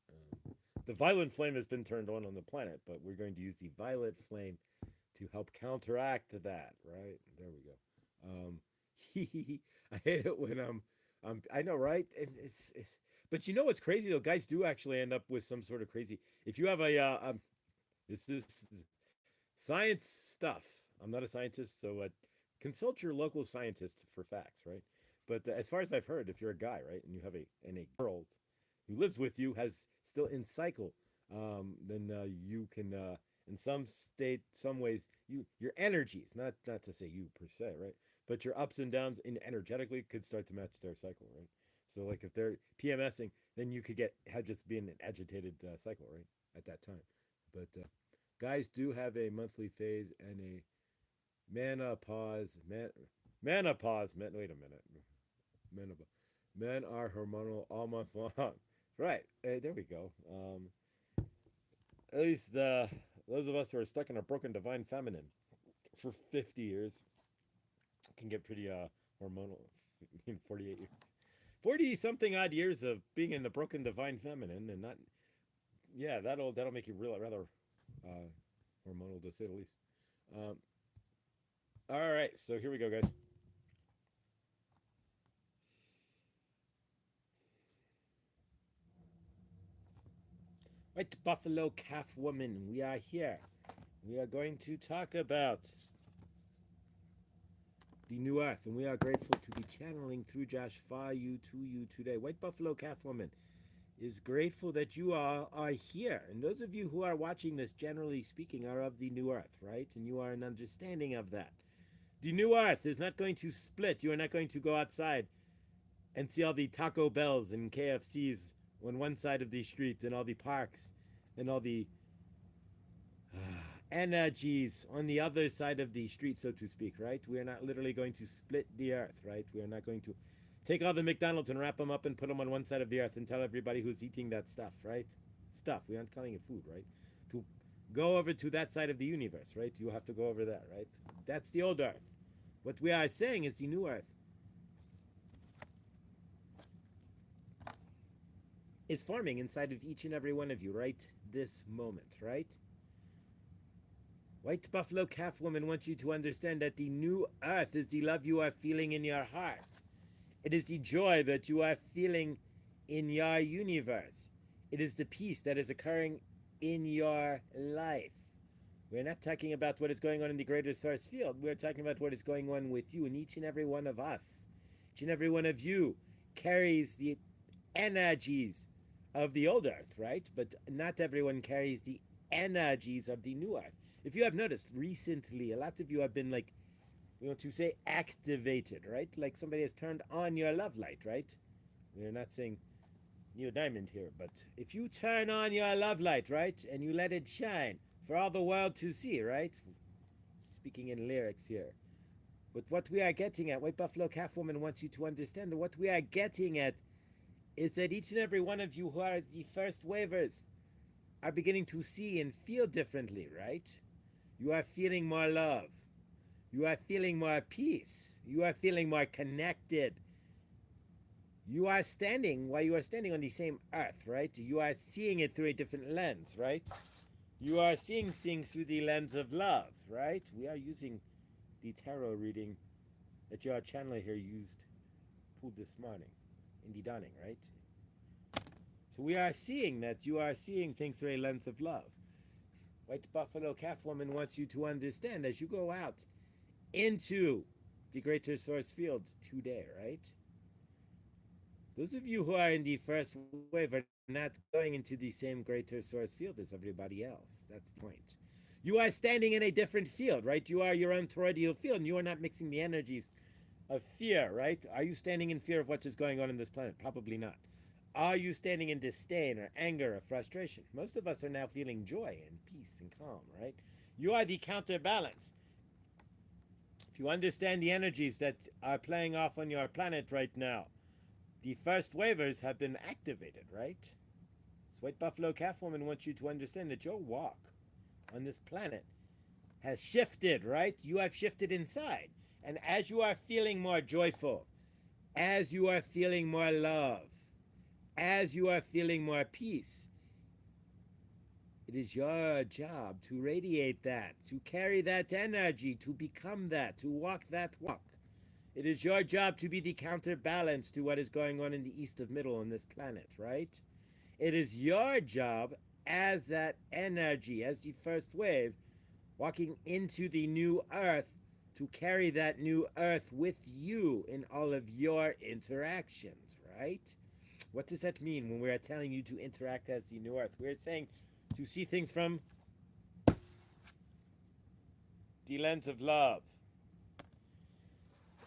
The violent flame has been turned on the planet, but we're going to use the violet flame to help counteract that, right? There we go. I hate it when I know, right? It's but you know what's crazy though? Guys do actually end up with some sort of crazy. If you have a this is science stuff. I'm not a scientist, so consult your local scientist for facts, right? But as far as I've heard, if you're a guy, right, and you have a girl who lives with you has still in cycle, then you can in some ways your energies, not to say you per se, right, but your ups and downs in energetically could start to match their cycle, right? So like if they're PMSing, then you could have just been an agitated cycle, right, at that time. But guys do have a monthly phase and a menopause. Menopause. Wait a minute. Menopause. Men are hormonal all month long. Right. There we go. At least those of us who are stuck in a broken divine feminine for 50 years can get pretty hormonal in 48 years. 40 something odd years of being in the broken divine feminine and not, yeah, that'll make you real rather uh, hormonal to say the least. Um, all right, so here we go, guys. White Buffalo Calf Woman, we are here. We are going to talk about the new earth, and we are grateful to be channeling through Josh for you to you today. White Buffalo Calf Woman is grateful that you all are here. And those of you who are watching this, generally speaking, are of the new earth, right? And you are an understanding of that. The new earth is not going to split. You are not going to go outside and see all the Taco Bells and KFCs on one side of the street and all the parks and all the energies on the other side of the street, so to speak, right? We are not literally going to split the earth, right? We are not going to take all the McDonald's and wrap them up and put them on one side of the earth and tell everybody who's eating that stuff, right? Stuff. We aren't calling it food, right? To go over to that side of the universe, right? You have to go over there, right? That's the old earth. What we are saying is the new earth is forming inside of each and every one of you right this moment, right? White Buffalo Calf Woman wants you to understand that the new earth is the love you are feeling in your heart. It is the joy that you are feeling in your universe. It is the peace that is occurring in your life. We're not talking about what is going on in the greater source field. We're talking about what is going on with you, and each and every one of us, each and every one of you carries the energies of the old earth, right? But not everyone carries the energies of the new earth. If you have noticed recently, a lot of you have been like, we want to say activated, right? Like somebody has turned on your love light, right? We're not saying Neil Diamond here, but if you turn on your love light, right, and you let it shine for all the world to see, right? Speaking in lyrics here. But what we are getting at, White Buffalo Calf Woman wants you to understand that what we are getting at is that each and every one of you who are the first wavers are beginning to see and feel differently, right? You are feeling more love. You are feeling more peace. You are feeling more connected. You are standing, while you are standing on the same earth, right? You are seeing it through a different lens, right? You are seeing things through the lens of love, right? We are using the tarot reading that your channeler here pulled this morning in the dawning, right? So we are seeing that you are seeing things through a lens of love. White Buffalo Calf Woman wants you to understand as you go out into the greater source field today, right? Those of you who are in the first wave are not going into the same greater source field as everybody else. That's the point. You are standing in a different field, right? You are your own toroidal field, and you are not mixing the energies of fear, right? Are you standing in fear of what is going on in this planet? Probably not. Are you standing in disdain or anger or frustration? Most of us are now feeling joy and peace and calm, right? You are the counterbalance. If you understand the energies that are playing off on your planet right now, the first wavers have been activated, right? So White Buffalo Calf Woman wants you to understand that your walk on this planet has shifted, right? You have shifted inside. And as you are feeling more joyful, as you are feeling more love, as you are feeling more peace, it is your job to radiate that, to carry that energy, to become that, to walk that walk. It is your job to be the counterbalance to what is going on in the east of middle on this planet, right? It is your job as that energy, as the first wave, walking into the new earth, to carry that new earth with you in all of your interactions, right? What does that mean when we're telling you to interact as the new earth? We're saying to see things from the lens of love,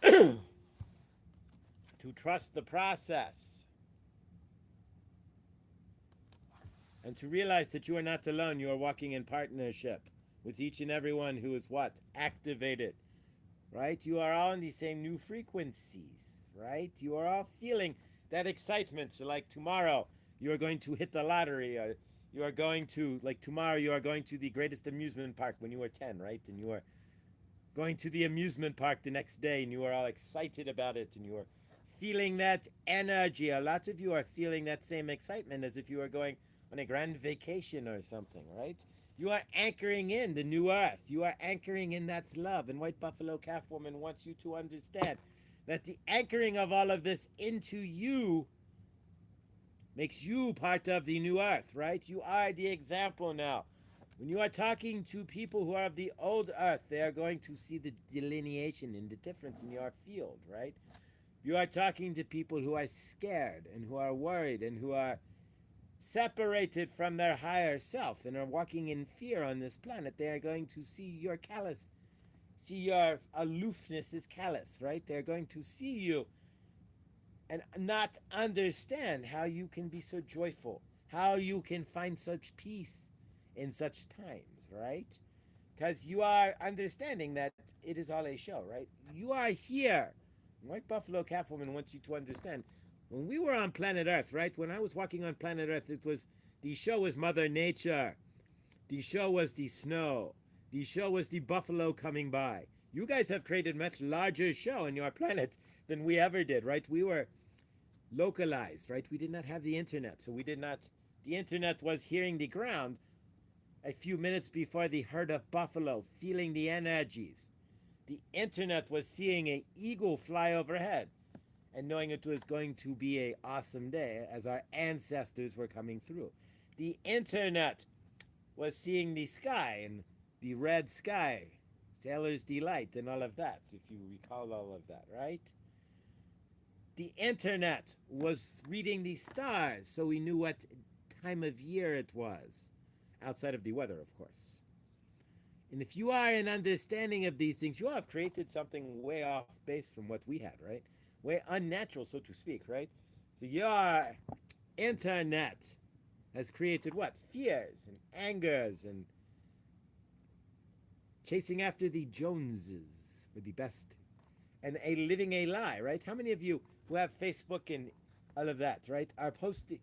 to trust the process, and to realize that you are not alone. You are walking in partnership with each and every one who is what? Activated, right? You are all in the same new frequencies, right? You are all feeling that excitement. So like tomorrow, you are going to hit the lottery, or you are going to, like tomorrow, you are going to the greatest amusement park when you were 10, right? And you are going to the amusement park the next day and you are all excited about it and you are feeling that energy. A lot of you are feeling that same excitement as if you are going on a grand vacation or something, right? You are anchoring in the new earth. You are anchoring in that love. And White Buffalo Calf Woman wants you to understand that the anchoring of all of this into you makes you part of the new earth, right? You are the example now. When you are talking to people who are of the old earth, they are going to see the delineation and the difference in your field, right? If you are talking to people who are scared and who are worried and who are separated from their higher self and are walking in fear on this planet, they are going to see your callous, see your aloofness is callous, right? They're going to see you and not understand how you can be so joyful, how you can find such peace in such times, right? Because you are understanding that it is all a show, right? You are here. White Buffalo Calf Woman wants you to understand. When we were on planet Earth, right? When I was walking on planet Earth, it was the show was Mother Nature. The show was the snow. The show was the buffalo coming by. You guys have created much larger show on your planet than we ever did, right? We were localized, right? We did not have the internet, so we did not. The internet was hearing the ground a few minutes before the herd of buffalo, feeling the energies. The internet was seeing an eagle fly overhead and knowing it was going to be an awesome day as our ancestors were coming through. The internet was seeing the sky and the red sky, sailor's delight, and all of that, if you recall all of that, right? The internet was reading the stars so we knew what time of year it was, outside of the weather, of course. And if you are an understanding of these things, you have created something way off base from what we had, right? Way unnatural, so to speak, right? So your internet has created what? Fears and angers and chasing after the Joneses for the best and living a lie, right? How many of you who have Facebook and all of that, right, are posting?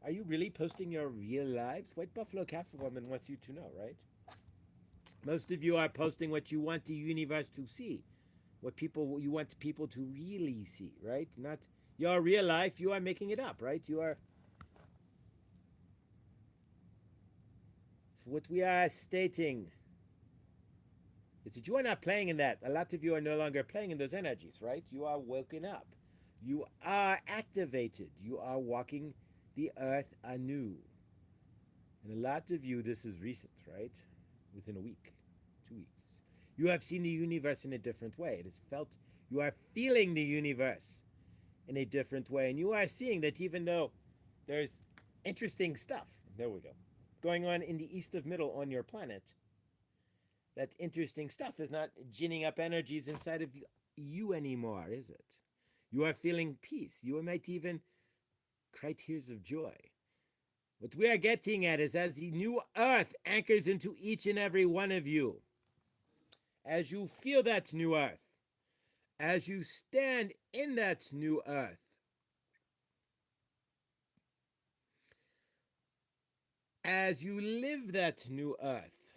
Are you really posting your real lives? White Buffalo Calf Woman wants you to know, right? Most of you are posting what you want the universe to see, what people you want people to really see, right? Not your real life. You are making it up, right? You are. So what we are stating is that you are not playing in that. A lot of you are no longer playing in those energies, right? You are woken up. You are activated. You are walking the earth anew. And a lot of you, this is recent, right? Within a week, 2 weeks. You have seen the universe in a different way. It is felt, you are feeling the universe in a different way. And you are seeing that even though there's interesting stuff, there we go, going on in the east of middle on your planet, that interesting stuff is not ginning up energies inside of you anymore, is it? You are feeling peace. You might even cry tears of joy. What we are getting at is as the new earth anchors into each and every one of you, as you feel that new earth, as you stand in that new earth, as you live that new earth,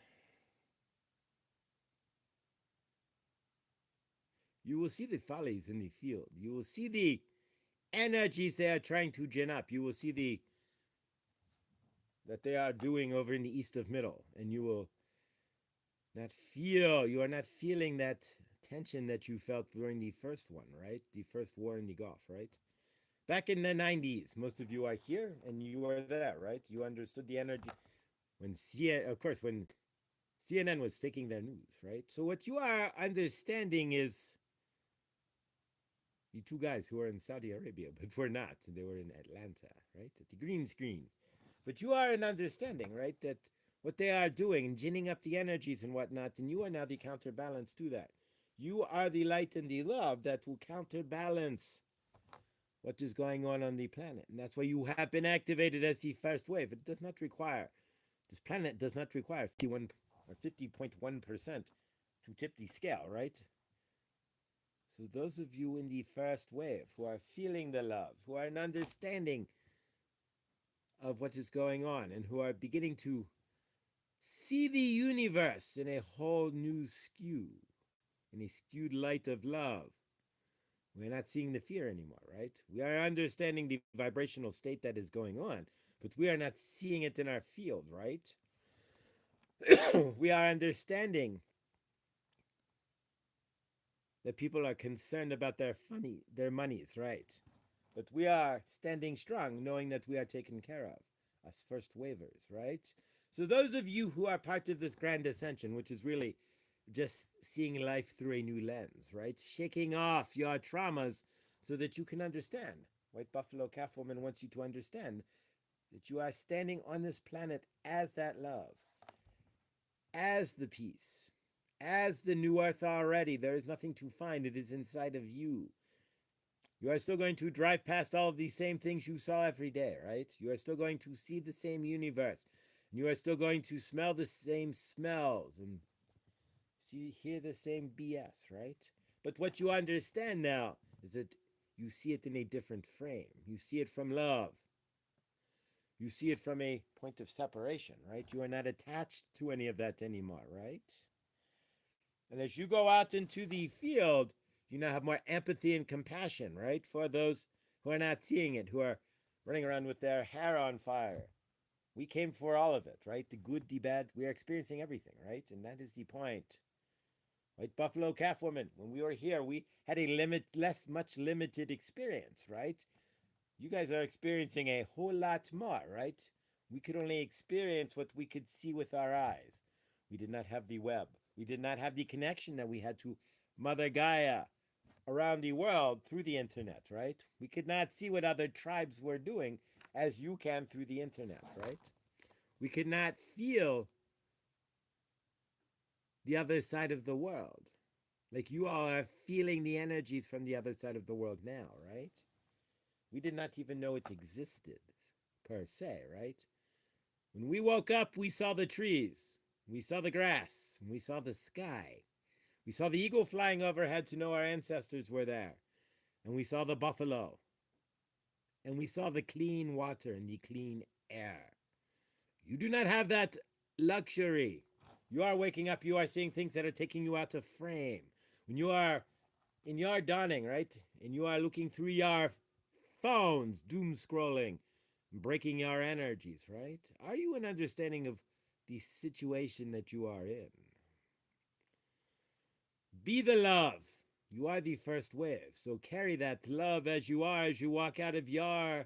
you will see the follies in the field. You will see the energies they are trying to gin up. You will see the that they are doing over in the east of middle, and you will not feel, you are not feeling that tension that you felt during the first one, right? The first war in the Gulf, right? Back in the 90s, most of you are here and you were there, right? You understood the energy when of course, when CNN was faking their news, right? So what you are understanding is the two guys who are in Saudi Arabia, but were not. They were in Atlanta, right? At the green screen. But you are an understanding, right? That what they are doing and ginning up the energies and whatnot, and you are now the counterbalance to that. You are the light and the love that will counterbalance what is going on the planet. And that's why you have been activated as the first wave. It does not require, this planet does not require 51 or 50.1% to tip the scale, right? So those of you in the first wave who are feeling the love, who are understanding of what is going on and who are beginning to see the universe in a whole new skew, in a skewed light of love. We're not seeing the fear anymore, right? We are understanding the vibrational state that is going on, but we are not seeing it in our field, right? We are understanding that people are concerned about their monies, right? But we are standing strong, knowing that we are taken care of, us first wavers, right? So those of you who are part of this grand ascension, which is really just seeing life through a new lens, right? Shaking off your traumas so that you can understand. White Buffalo Calf Woman wants you to understand that you are standing on this planet as that love, as the peace, as the new earth already. There is nothing to find, it is inside of you. You are still going to drive past all of these same things you saw every day, right? You are still going to see the same universe. You are still going to smell the same smells and hear the same BS, right? But what you understand now is that you see it in a different frame. You see it from love. You see it from a point of separation, right? You are not attached to any of that anymore, right? And as you go out into the field, you now have more empathy and compassion, right? For those who are not seeing it, who are running around with their hair on fire. We came for all of it, right? The good, the bad. We are experiencing everything, right? And that is the point. White Buffalo Calf Woman, when we were here, we had a much limited experience, right? You guys are experiencing a whole lot more, right? We could only experience what we could see with our eyes. We did not have the web. We did not have the connection that we had to Mother Gaia around the world through the internet, right? We could not see what other tribes were doing as you can through the internet, right? We could not feel the other side of the world. Like you all are feeling the energies from the other side of the world now, right? We did not even know it existed, per se, right? When we woke up, we saw the trees, we saw the grass, we saw the sky. We saw the eagle flying overhead to know our ancestors were there. And we saw the buffalo. And we saw the clean water and the clean air. You do not have that luxury. You are waking up, you are seeing things that are taking you out of frame. When you are in your dawning, right? And you are looking through your phones, doom scrolling, breaking your energies, right? Are you an understanding of the situation that you are in? Be the love. You are the first wave. So carry that love as you are as you walk out of your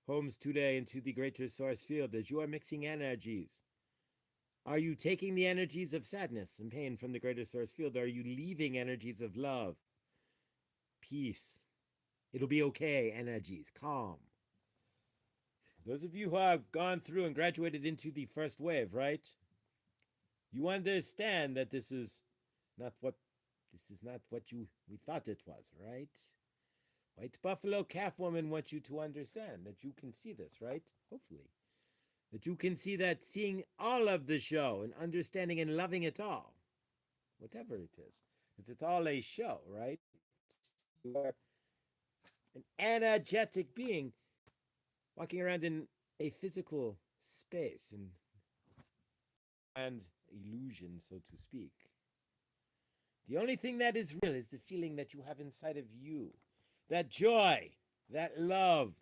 homes today into the greater source field, as you are mixing energies. Are you taking the energies of sadness and pain from the greater source field? Or are you leaving energies of love, peace, it'll be okay energies, calm? Those of you who have gone through and graduated into the first wave, right? You understand that this is not what we thought it was, right? White Buffalo Calf Woman wants you to understand that you can see this, right? Hopefully. That you can see that seeing all of the show and understanding and loving it all, whatever it is. Because it's all a show, right? You are an energetic being walking around in a physical space and illusion, so to speak. The only thing that is real is the feeling that you have inside of you. That joy, that love,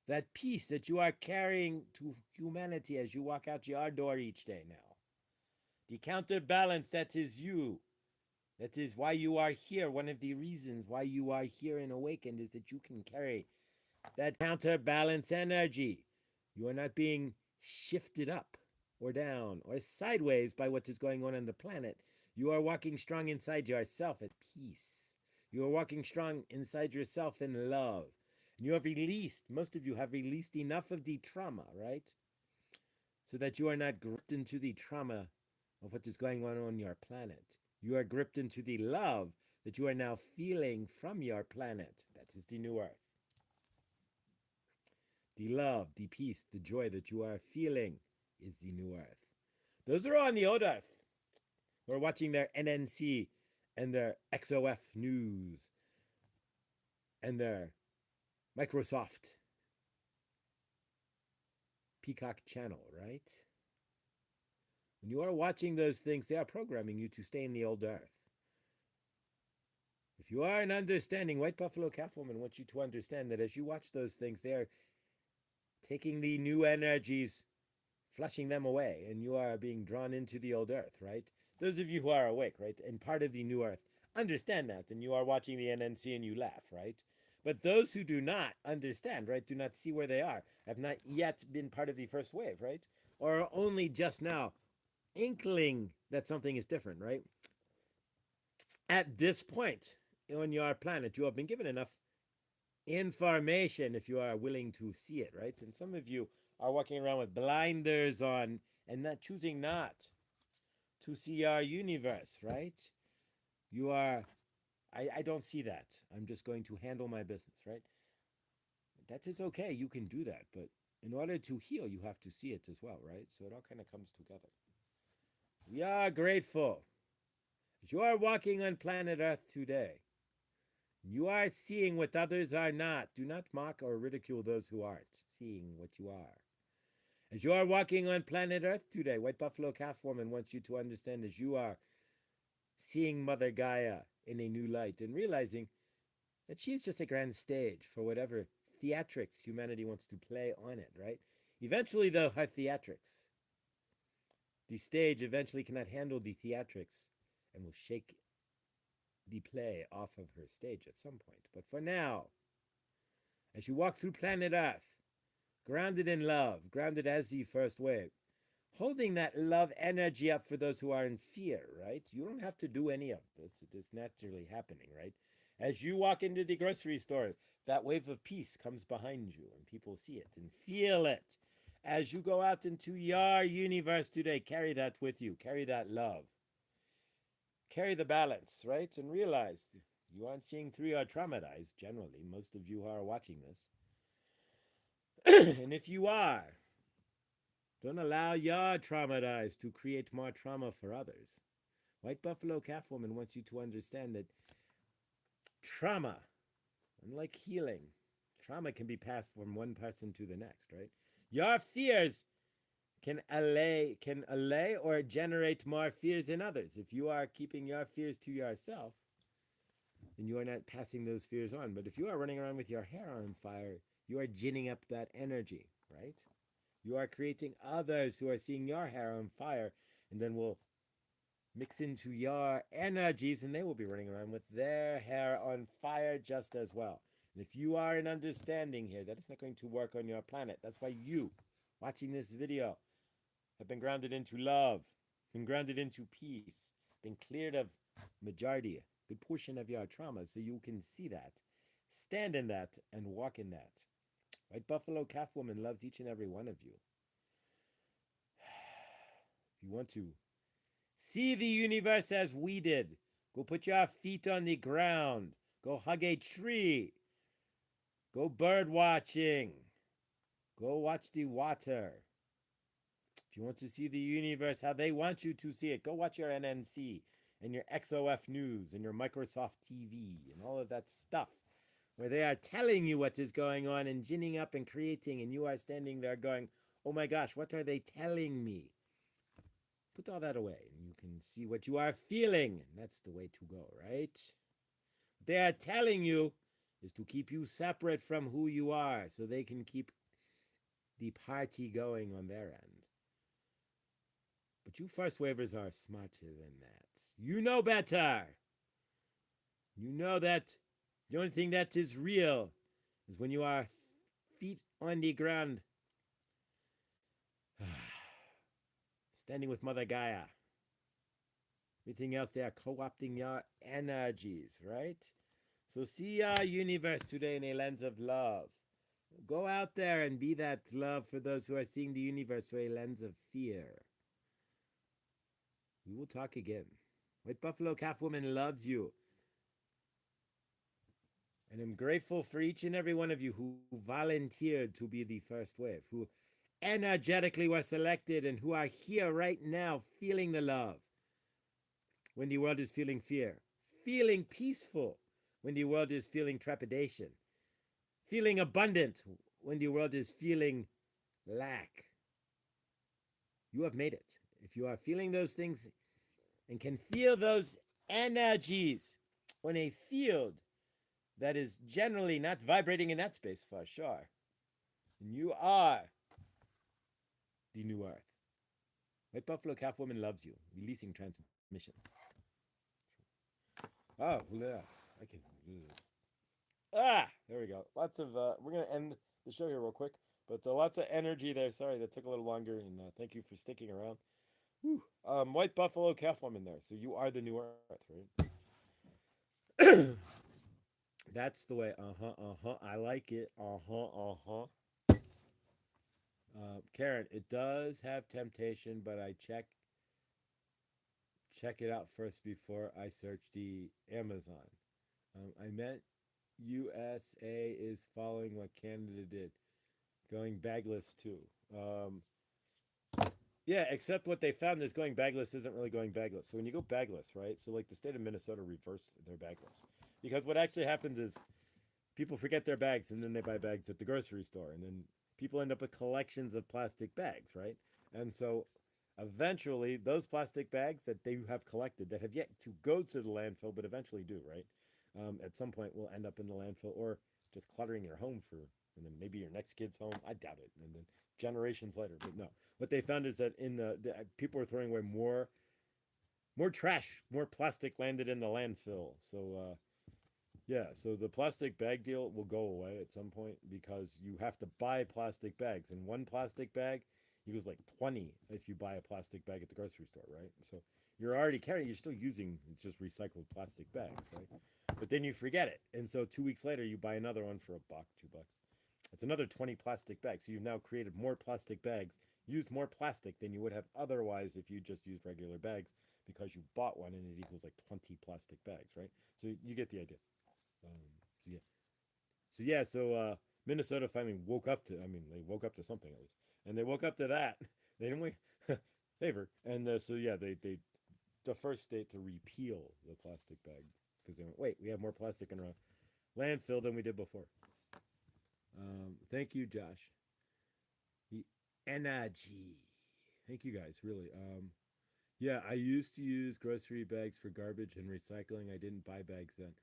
that peace that you are carrying to humanity as you walk out your door each day now. The counterbalance that is you. That is why you are here. One of the reasons why you are here and awakened is that you can carry that counterbalance energy. You are not being shifted up or down or sideways by what is going on the planet. You are walking strong inside yourself at peace. You are walking strong inside yourself in love. And you have released, most of you have released enough of the trauma, right? So that you are not gripped into the trauma of what is going on your planet. You are gripped into the love that you are now feeling from your planet. That is the new earth. The love, the peace, the joy that you are feeling is the new earth. Those are on the old earth. We're watching their NNC and their XOF news and their Microsoft Peacock channel, right? When you are watching those things, they are programming you to stay in the old earth. If you are an understanding, White Buffalo Calf Woman wants you to understand that as you watch those things, they are taking the new energies, flushing them away, and you are being drawn into the old earth, right? Those of you who are awake, right, and part of the new earth, understand that, and you are watching the NNC and you laugh, right? But those who do not understand, right, do not see where they are, have not yet been part of the first wave, right? Or are only just now inkling that something is different, right? At this point on your planet, you have been given enough information if you are willing to see it, right? And some of you are walking around with blinders on and not choosing not to see our universe, right? You are, I don't see that. I'm just going to handle my business, right? That is okay. You can do that. But in order to heal, you have to see it as well, right? So it all kind of comes together. We are grateful. As you are walking on planet Earth today, you are seeing what others are not. Do not mock or ridicule those who aren't seeing what you are. As you are walking on planet Earth today, White Buffalo Calf Woman wants you to understand as you are seeing Mother Gaia in a new light and realizing that she is just a grand stage for whatever theatrics humanity wants to play on it, right? Eventually, though, her theatrics, the stage eventually cannot handle the theatrics and will shake the play off of her stage at some point. But for now, as you walk through planet Earth, grounded in love, grounded as the first wave, holding that love energy up for those who are in fear, right? You don't have to do any of this. It is naturally happening, right? As you walk into the grocery store, that wave of peace comes behind you and people see it and feel it. As you go out into your universe today, carry that with you. Carry that love. Carry the balance, right? And realize you aren't seeing through your traumatized, generally. Most of you who are watching this. And if you are, don't allow your traumatized to create more trauma for others. White Buffalo Calf Woman wants you to understand that trauma, unlike healing, trauma can be passed from one person to the next, right? Your fears can allay or generate more fears in others. If you are keeping your fears to yourself, then you are not passing those fears on. But if you are running around with your hair on fire, you are ginning up that energy, right? You are creating others who are seeing your hair on fire and then will mix into your energies and they will be running around with their hair on fire just as well. And if you are an understanding here, that is not going to work on your planet. That's why you, watching this video, have been grounded into love, been grounded into peace, been cleared of majority, a good portion of your trauma, so you can see that, stand in that, and walk in that. White Buffalo Calf Woman loves each and every one of you. If you want to see the universe as we did, go put your feet on the ground, go hug a tree, go bird watching, go watch the water. If you want to see the universe how they want you to see it, go watch your NNC and your XOF News and your Microsoft TV and all of that stuff where they are telling you what is going on and ginning up and creating, and you are standing there going, oh my gosh, what are they telling me? Put all that away and you can see what you are feeling, and that's the way to go, right? What they are telling you is to keep you separate from who you are so they can keep the party going on their end. But you first wavers are smarter than that. You know better. You know that the only thing that is real is when you are feet on the ground, standing with Mother Gaia. Everything else, they are co-opting your energies, right? So see your universe today in a lens of love. Go out there and be that love for those who are seeing the universe through a lens of fear. We will talk again. White Buffalo Calf Woman loves you. And I'm grateful for each and every one of you who volunteered to be the first wave, who energetically were selected and who are here right now feeling the love when the world is feeling fear, feeling peaceful when the world is feeling trepidation, feeling abundant when the world is feeling lack, You have made it. If you are feeling those things and can feel those energies on a field that is generally not vibrating in that space for sure, then you are the new earth. White Buffalo Calf Woman loves you, releasing transmission. Oh, yeah. I can. There we go. Lots of. We're gonna end the show here real quick, but lots of energy there. Sorry that took a little longer, and thank you for sticking around. Whew. White Buffalo Calf Woman there. So you are the new earth, right? That's the way. I like it. Karen, it does have temptation, but I check it out first before I search the Amazon. I meant USA is following what Canada did, going bagless too. Um, yeah, except what they found is going bagless isn't really going bagless. So when you go bagless, right? So like the state of Minnesota reversed their bagless because what actually happens is people forget their bags and then they buy bags at the grocery store and then people end up with collections of plastic bags, right? And so eventually those plastic bags that they have collected that have yet to go to the landfill but eventually do, right? At some point will end up in the landfill or just cluttering your home for, and then maybe your next kid's home. I doubt it. And then generations later, but no. What they found is that in the people are throwing away more trash, more plastic landed in the landfill. So yeah, so the plastic bag deal will go away at some point because you have to buy plastic bags, and one plastic bag equals like 20 if you buy a plastic bag at the grocery store, right? So you're already carrying, you're still using it's just recycled plastic bags, right? But then you forget it, and so 2 weeks later you buy another one for $1, $2. It's another 20 plastic bags. So you've now created more plastic bags, used more plastic than you would have otherwise if you just used regular bags because you bought one and it equals like 20 plastic bags, right? So you get the idea. So yeah, so Minnesota finally woke up to. I mean, they woke up to something at least, and they woke up to that. They didn't wait favor, and so yeah, they the first state to repeal the plastic bag because they went, wait, we have more plastic in our landfill than we did before. Thank you, Josh. The energy. Thank you guys, really. Yeah, I used to use grocery bags for garbage and recycling. I didn't buy bags then.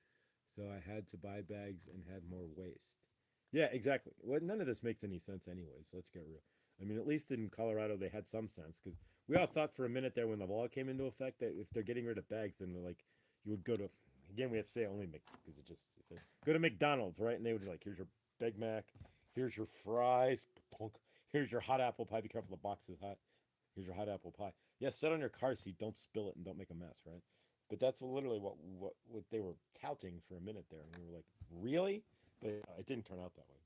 So I had to buy bags and had more waste. Yeah, exactly. Well, none of this makes any sense anyway, so let's get real. I mean, at least in Colorado, they had some sense because we all thought for a minute there when the law came into effect that if they're getting rid of bags, then they're like, you would go to, again, we have to say only because it just, go to McDonald's, right? And they would be like, here's your Big Mac, here's your fries, here's your hot apple pie. Be careful, the box is hot. Here's your hot apple pie. Yeah, sit on your car seat. Don't spill it and don't make a mess, right? But that's literally what they were touting for a minute there, and we were like, really? But it didn't turn out that way.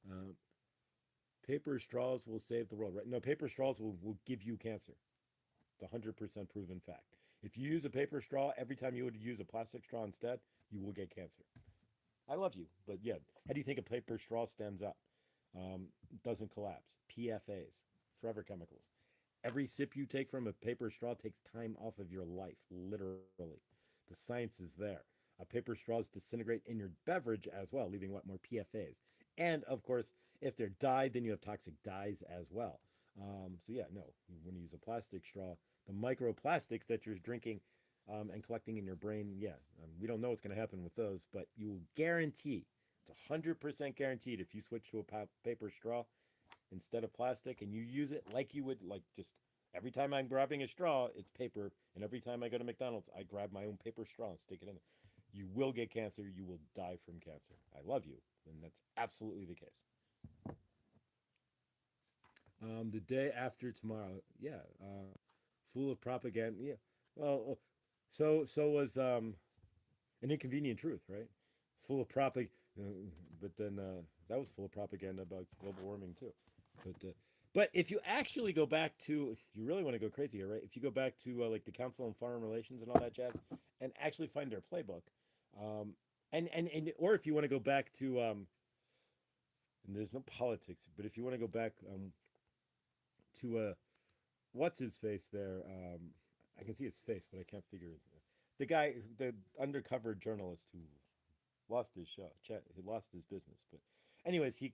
But, paper straws will save the world, right? No, paper straws will give you cancer. It's 100% proven fact. If you use a paper straw every time you would use a plastic straw instead, you will get cancer. I love you, but yeah, how do you think a paper straw stands up? Doesn't collapse. PFAs, forever chemicals. Every sip you take from a paper straw takes time off of your life, literally. The science is there. Paper straws disintegrate in your beverage as well, leaving what more PFAs. And of course, if they're dyed, then you have toxic dyes as well. So yeah, no, when you use a plastic straw, the microplastics that you're drinking and collecting in your brain, yeah, we don't know what's going to happen with those, but you will guarantee, it's 100% guaranteed if you switch to a paper straw, instead of plastic and you use it like you would like just every time I'm grabbing a straw it's paper and every time I go to McDonald's I grab my own paper straw and stick it in there, you will get cancer, you will die from cancer. I love you, and that's absolutely the case. The day after tomorrow, yeah, full of propaganda, yeah. Well, so was an inconvenient truth, right? Full of but then that was full of propaganda about global warming too. But if you actually go back to, if you really want to go crazy here, right? If you go back to like the Council on Foreign Relations and all that jazz, and actually find their playbook, um, and or if you want to go back to, and there's no politics, but if you want to go back to what's his face there, I can see his face, but I can't figure it. The guy, the undercover journalist who lost his shot, he lost his business, but anyways, he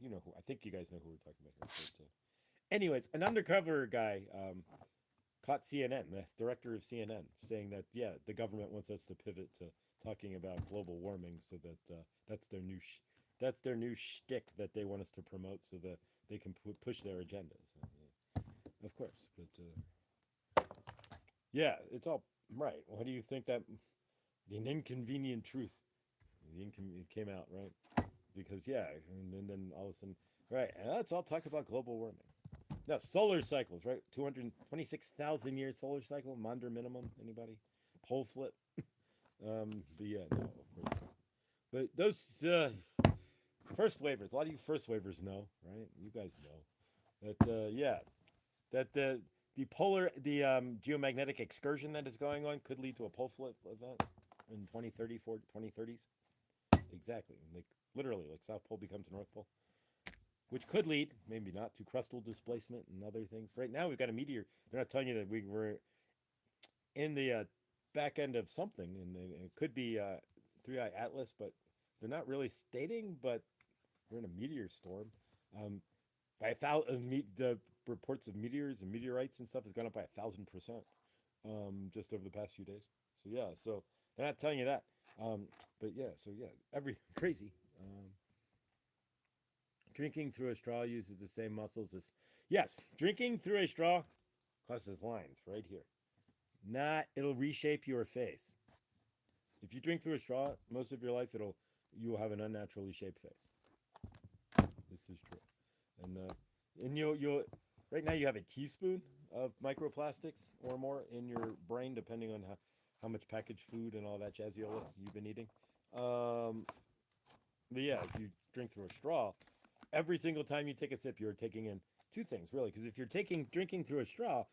you know who I think you guys know who we're talking about here. But, Anyways, an undercover guy caught CNN, the director of CNN, saying that yeah, the government wants us to pivot to talking about global warming, so that that's their new shtick that they want us to promote, so that they can push their agendas. Of course, but yeah, it's all right. What do you think that the inconvenient truth? It came out right because yeah, and then all of a sudden, right? And let's all talk about global warming. Now, solar cycles, right? 226,000 year solar cycle, Maunder minimum. Anybody? Pole flip. But yeah, no, of course. But those first waivers, a lot of you first waivers know, right? You guys know that, yeah, that the geomagnetic excursion that is going on could lead to a pole flip event in 2030, 2030s. Exactly, like literally, like South Pole becomes North Pole, which could lead, maybe not, to crustal displacement and other things. Right now, we've got a meteor. They're not telling you that we were in the back end of something, and it could be Three-Eye Atlas, but they're not really stating. But we're in a meteor storm. By the reports of meteors and meteorites and stuff has gone up by 1,000% just over the past few days. So yeah, so they're not telling you that. But yeah, so yeah, every crazy. Drinking through a straw uses the same muscles as yes. Drinking through a straw causes lines right here. Not it'll reshape your face. If you drink through a straw, most of your life you will have an unnaturally shaped face. This is true, and you'll right now you have a teaspoon of microplastics or more in your brain, depending on how much packaged food and all that jazziola you've been eating. But yeah, if you drink through a straw, every single time you take a sip, you're taking in two things, really. Because if you're drinking through a straw,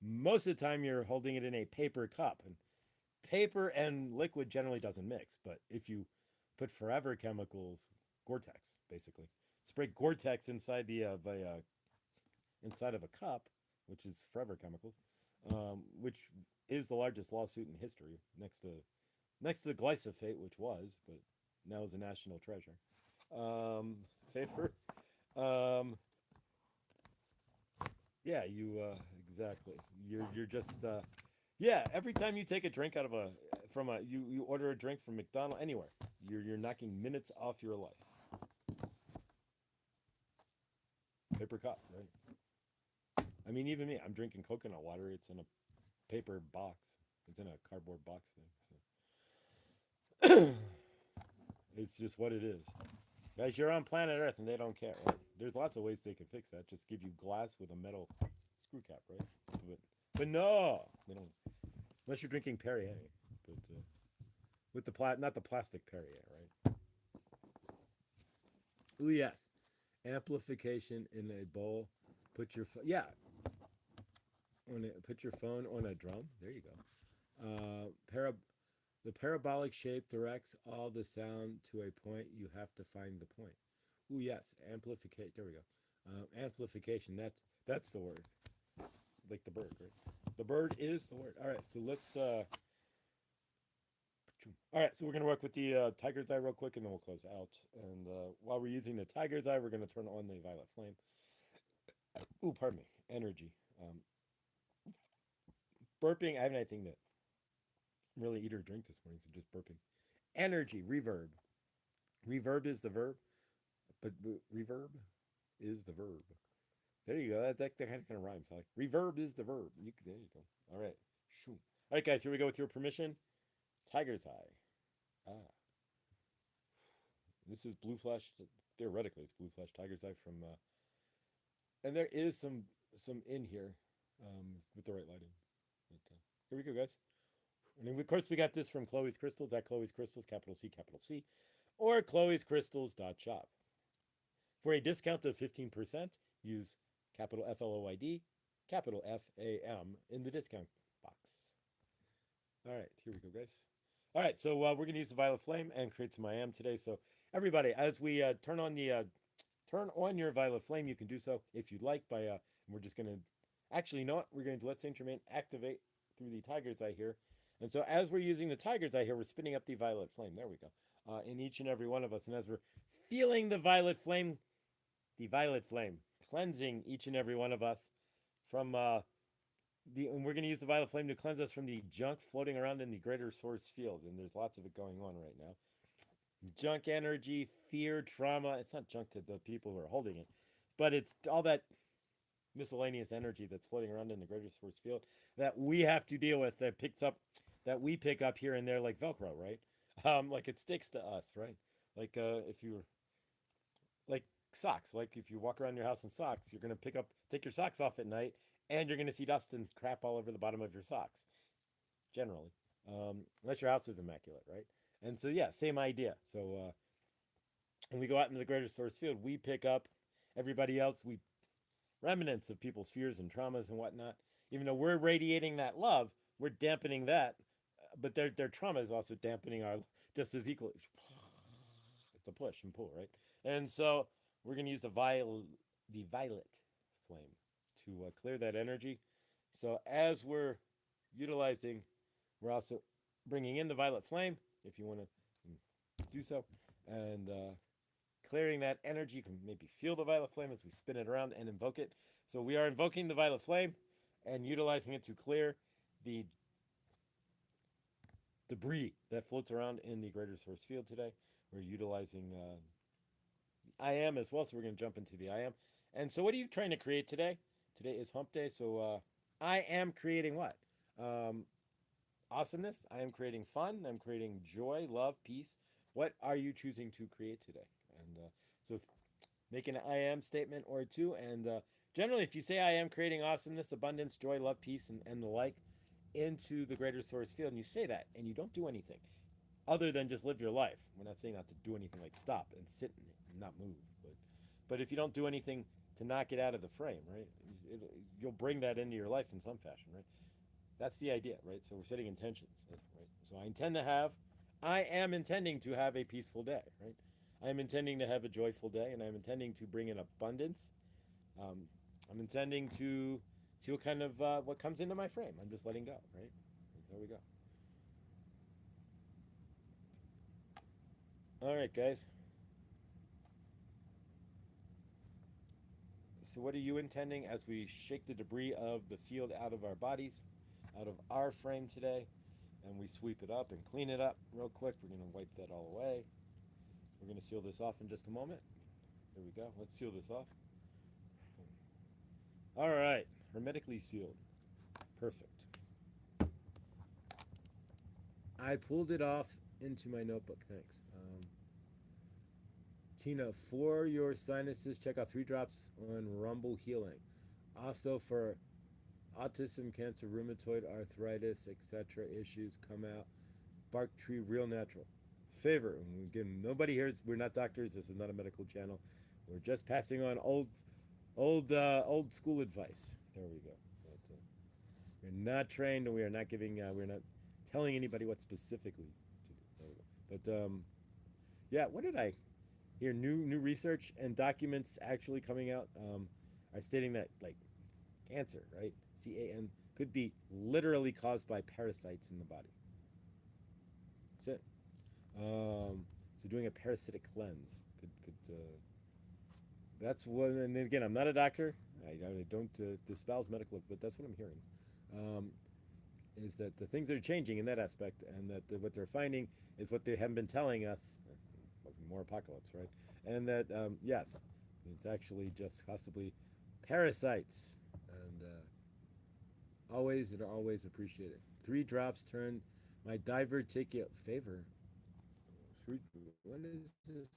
most of the time you're holding it in a paper cup. And paper and liquid generally doesn't mix. But if you put forever chemicals, Gore-Tex, basically, spray Gore-Tex inside inside of a cup, which is forever chemicals, which is the largest lawsuit in history, next to the glyphosate, which was, but now is a national treasure. Favor. Yeah, you exactly. You're just yeah. Every time you take a drink out of you order a drink from McDonald's anywhere, you're knocking minutes off your life. Paper cup, right? I mean, even me, I'm drinking coconut water. It's in a paper box. It's in a cardboard box thing. So it's just what it is. Guys, you're on planet Earth and they don't care. Right? There's lots of ways they can fix that. Just give you glass with a metal screw cap, right? But no, they don't. Unless you're drinking Perrier, but with not the plastic Perrier, right? Oh yes, amplification in a bowl. Put your put your phone on a drum. There you go. The parabolic shape directs all the sound to a point. You have to find the point. Oh yes, amplification. There we go. Amplification. That's the word. Like the bird, right? The bird is the word. All right, so let's. All right, so we're gonna work with the tiger's eye real quick, and then we'll close out. And while we're using the tiger's eye, we're gonna turn on the violet flame. Ooh, pardon me. Energy. Burping. I haven't anything to really eat or drink this morning, so just burping. Energy. Reverb. Reverb is the verb, but reverb is the verb. There you go. That kind of rhymes. Like reverb is the verb. There you go. All right. All right, guys. Here we go with your permission. Tiger's eye. Ah. This is blue flash. Theoretically, it's blue flash tiger's eye from. And there is some in here, with the right lighting. But, here we go, guys. And of course, we got this from Chloe's Crystals at Chloe's Crystals, capital C, or chloescrystals.shop. For a discount of 15%, use capital FLOID, capital FAM in the discount box. All right, here we go, guys. All right, so we're going to use the violet flame and create some I am today. So everybody, as we turn on your violet flame, you can do so if you'd like by, we're just going to, actually, you know what? We're going to let Saint Germain activate through the tiger's eye here. And so as we're using the tiger's eye here, we're spinning up the violet flame. There we go. In each and every one of us. And as we're feeling the violet flame cleansing each and every one of us from and we're going to use the violet flame to cleanse us from the junk floating around in the greater source field. And there's lots of it going on right now. Junk energy, fear, trauma. It's not junk to the people who are holding it, but it's all that miscellaneous energy that's floating around in the greater source field that we have to deal with, that we pick up here and there like Velcro, right? Like it sticks to us, right? Like if you like socks, like if you walk around your house in socks, you're gonna take your socks off at night, and you're gonna see dust and crap all over the bottom of your socks, generally, unless your house is immaculate, right? And so yeah, same idea. So when we go out into the greater source field, we pick up everybody else. We remnants of people's fears and traumas and whatnot. Even though we're radiating that love, we're dampening that, but their trauma is also dampening our just as equally. It's a push and pull, right? And so we're gonna use the violet flame to clear that energy. So as we're utilizing, we're also bringing in the violet flame, if you want to do so, and clearing that energy. You can maybe feel the violet flame as we spin it around and invoke it. So we are invoking the violet flame and utilizing it to clear the debris that floats around in the greater source field today. We're utilizing I am as well, so we're going to jump into the I am. And so what are you trying to create today? Today is hump day, so I am creating what? Awesomeness. I am creating fun. I'm creating joy, love, peace. What are you choosing to create today? And so make an I am statement or two. And generally, if you say I am creating awesomeness, abundance, joy, love, peace, and the like into the greater source field, and you say that, and you don't do anything other than just live your life. We're not saying not to do anything like stop and sit in it and not move. But if you don't do anything to knock it out of the frame, right, you'll bring that into your life in some fashion, right? That's the idea, right? So we're setting intentions, right? So I am intending to have a peaceful day, right? I am intending to have a joyful day, and I'm intending to bring in abundance. I'm intending to see what comes into my frame. I'm just letting go, right? There we go. All right, guys. So what are you intending as we shake the debris of the field out of our bodies, out of our frame today, and we sweep it up and clean it up real quick? We're going to wipe that all away. We're going to seal this off in just a moment. Here we go. Let's seal this off. All right. Hermetically sealed. Perfect. I pulled it off into my notebook. Thanks. Tina, for your sinuses, check out 3 drops on Rumble Healing. Also for autism, cancer, rheumatoid arthritis, etc. issues, come out. Bark Tree, real natural. Favor. Again, nobody here. We're not doctors. This is not a medical channel. We're just passing on old school advice. There we go. We're not trained, and we are not giving. We're not telling anybody what specifically to do. There we go. But yeah, what did I hear? New research and documents actually coming out are stating that like cancer, right? CAN could be literally caused by parasites in the body. That's it. So doing a parasitic cleanse could that's what. And again, I'm not a doctor. I don't espouse medical, but that's what I'm hearing. Is that the things are changing in that aspect, and that what they're finding is what they haven't been telling us. More apocalypse, right? And that yes, it's actually just possibly parasites, and always appreciate it. 3 drops turn my diverticulate favor. What is this?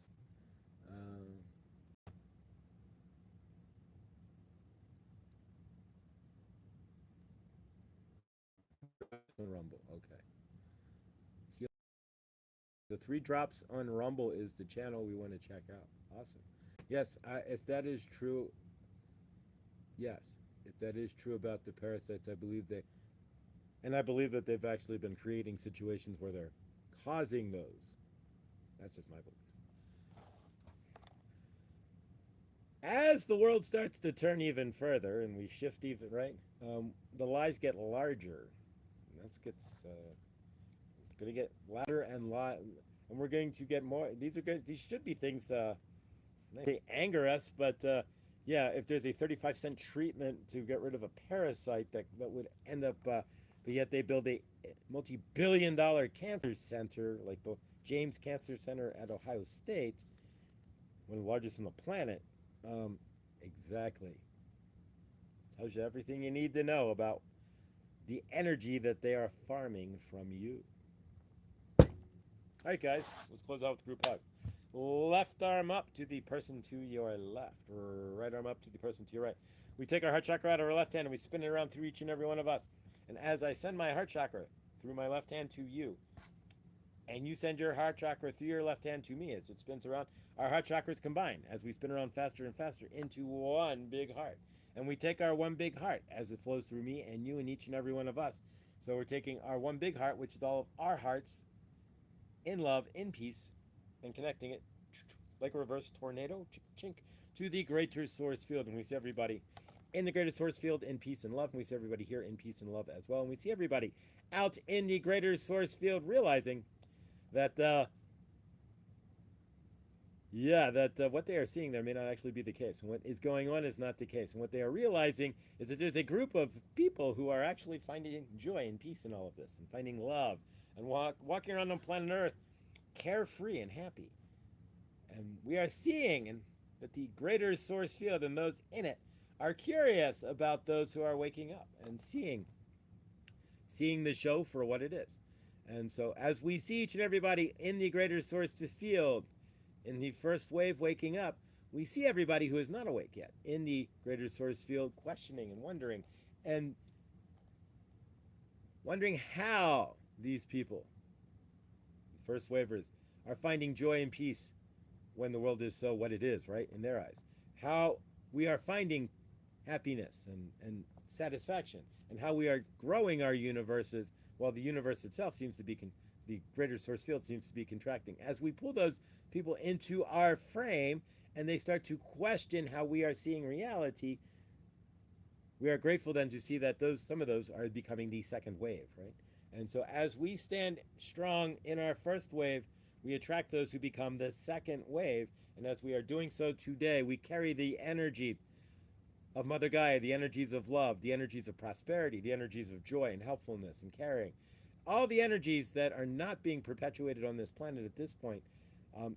Rumble. Okay. The 3 drops on Rumble is the channel we want to check out. Awesome. Yes, if that is true, yes, if that is true about the parasites, I believe that they've actually been creating situations where they're causing those. That's just my belief. As the world starts to turn even further and we shift even, right, the lies get larger. And it's going to get louder and and we're going to get more. These should be things they anger us, but yeah, if there's a 35-cent treatment to get rid of a parasite that would end up, but yet they build a multi-billion-dollar cancer center like the James Cancer Center at Ohio State, one of the largest on the planet. Um, exactly. Tells you everything you need to know about the energy that they are farming from you. All right, guys, let's close out with group hug. Left arm up to the person to your left. Right arm up to the person to your right. We take our heart chakra out of our left hand and we spin it around through each and every one of us. And as I send my heart chakra through my left hand to you, and you send your heart chakra through your left hand to me as it spins around, our heart chakras combine as we spin around faster and faster into one big heart. And we take our one big heart as it flows through me and you and each and every one of us. So we're taking our one big heart, which is all of our hearts, in love, in peace, and connecting it like a reverse tornado, chink, to the greater source field. And we see everybody in the greater source field in peace and love. And we see everybody here in peace and love as well. And we see everybody out in the greater source field realizing that, what they are seeing there may not actually be the case. And what is going on is not the case. And what they are realizing is that there's a group of people who are actually finding joy and peace in all of this and finding love and walking around on planet Earth carefree and happy. And we are seeing that the greater source field and those in it are curious about those who are waking up and seeing the show for what it is. And so as we see each and everybody in the greater source field, in the first wave waking up, we see everybody who is not awake yet in the greater source field questioning and wondering how these people, the first wavers, are finding joy and peace when the world is so what it is, right, in their eyes. How we are finding happiness and satisfaction, and how we are growing our universes while the universe itself seems to be, the greater source field seems to be contracting. As we pull those people into our frame and they start to question how we are seeing reality, we are grateful then to see that some of those are becoming the second wave, right? And so as we stand strong in our first wave, we attract those who become the second wave. And as we are doing so today, we carry the energy of Mother Gaia, the energies of love, the energies of prosperity, the energies of joy and helpfulness and caring. All the energies that are not being perpetuated on this planet at this point.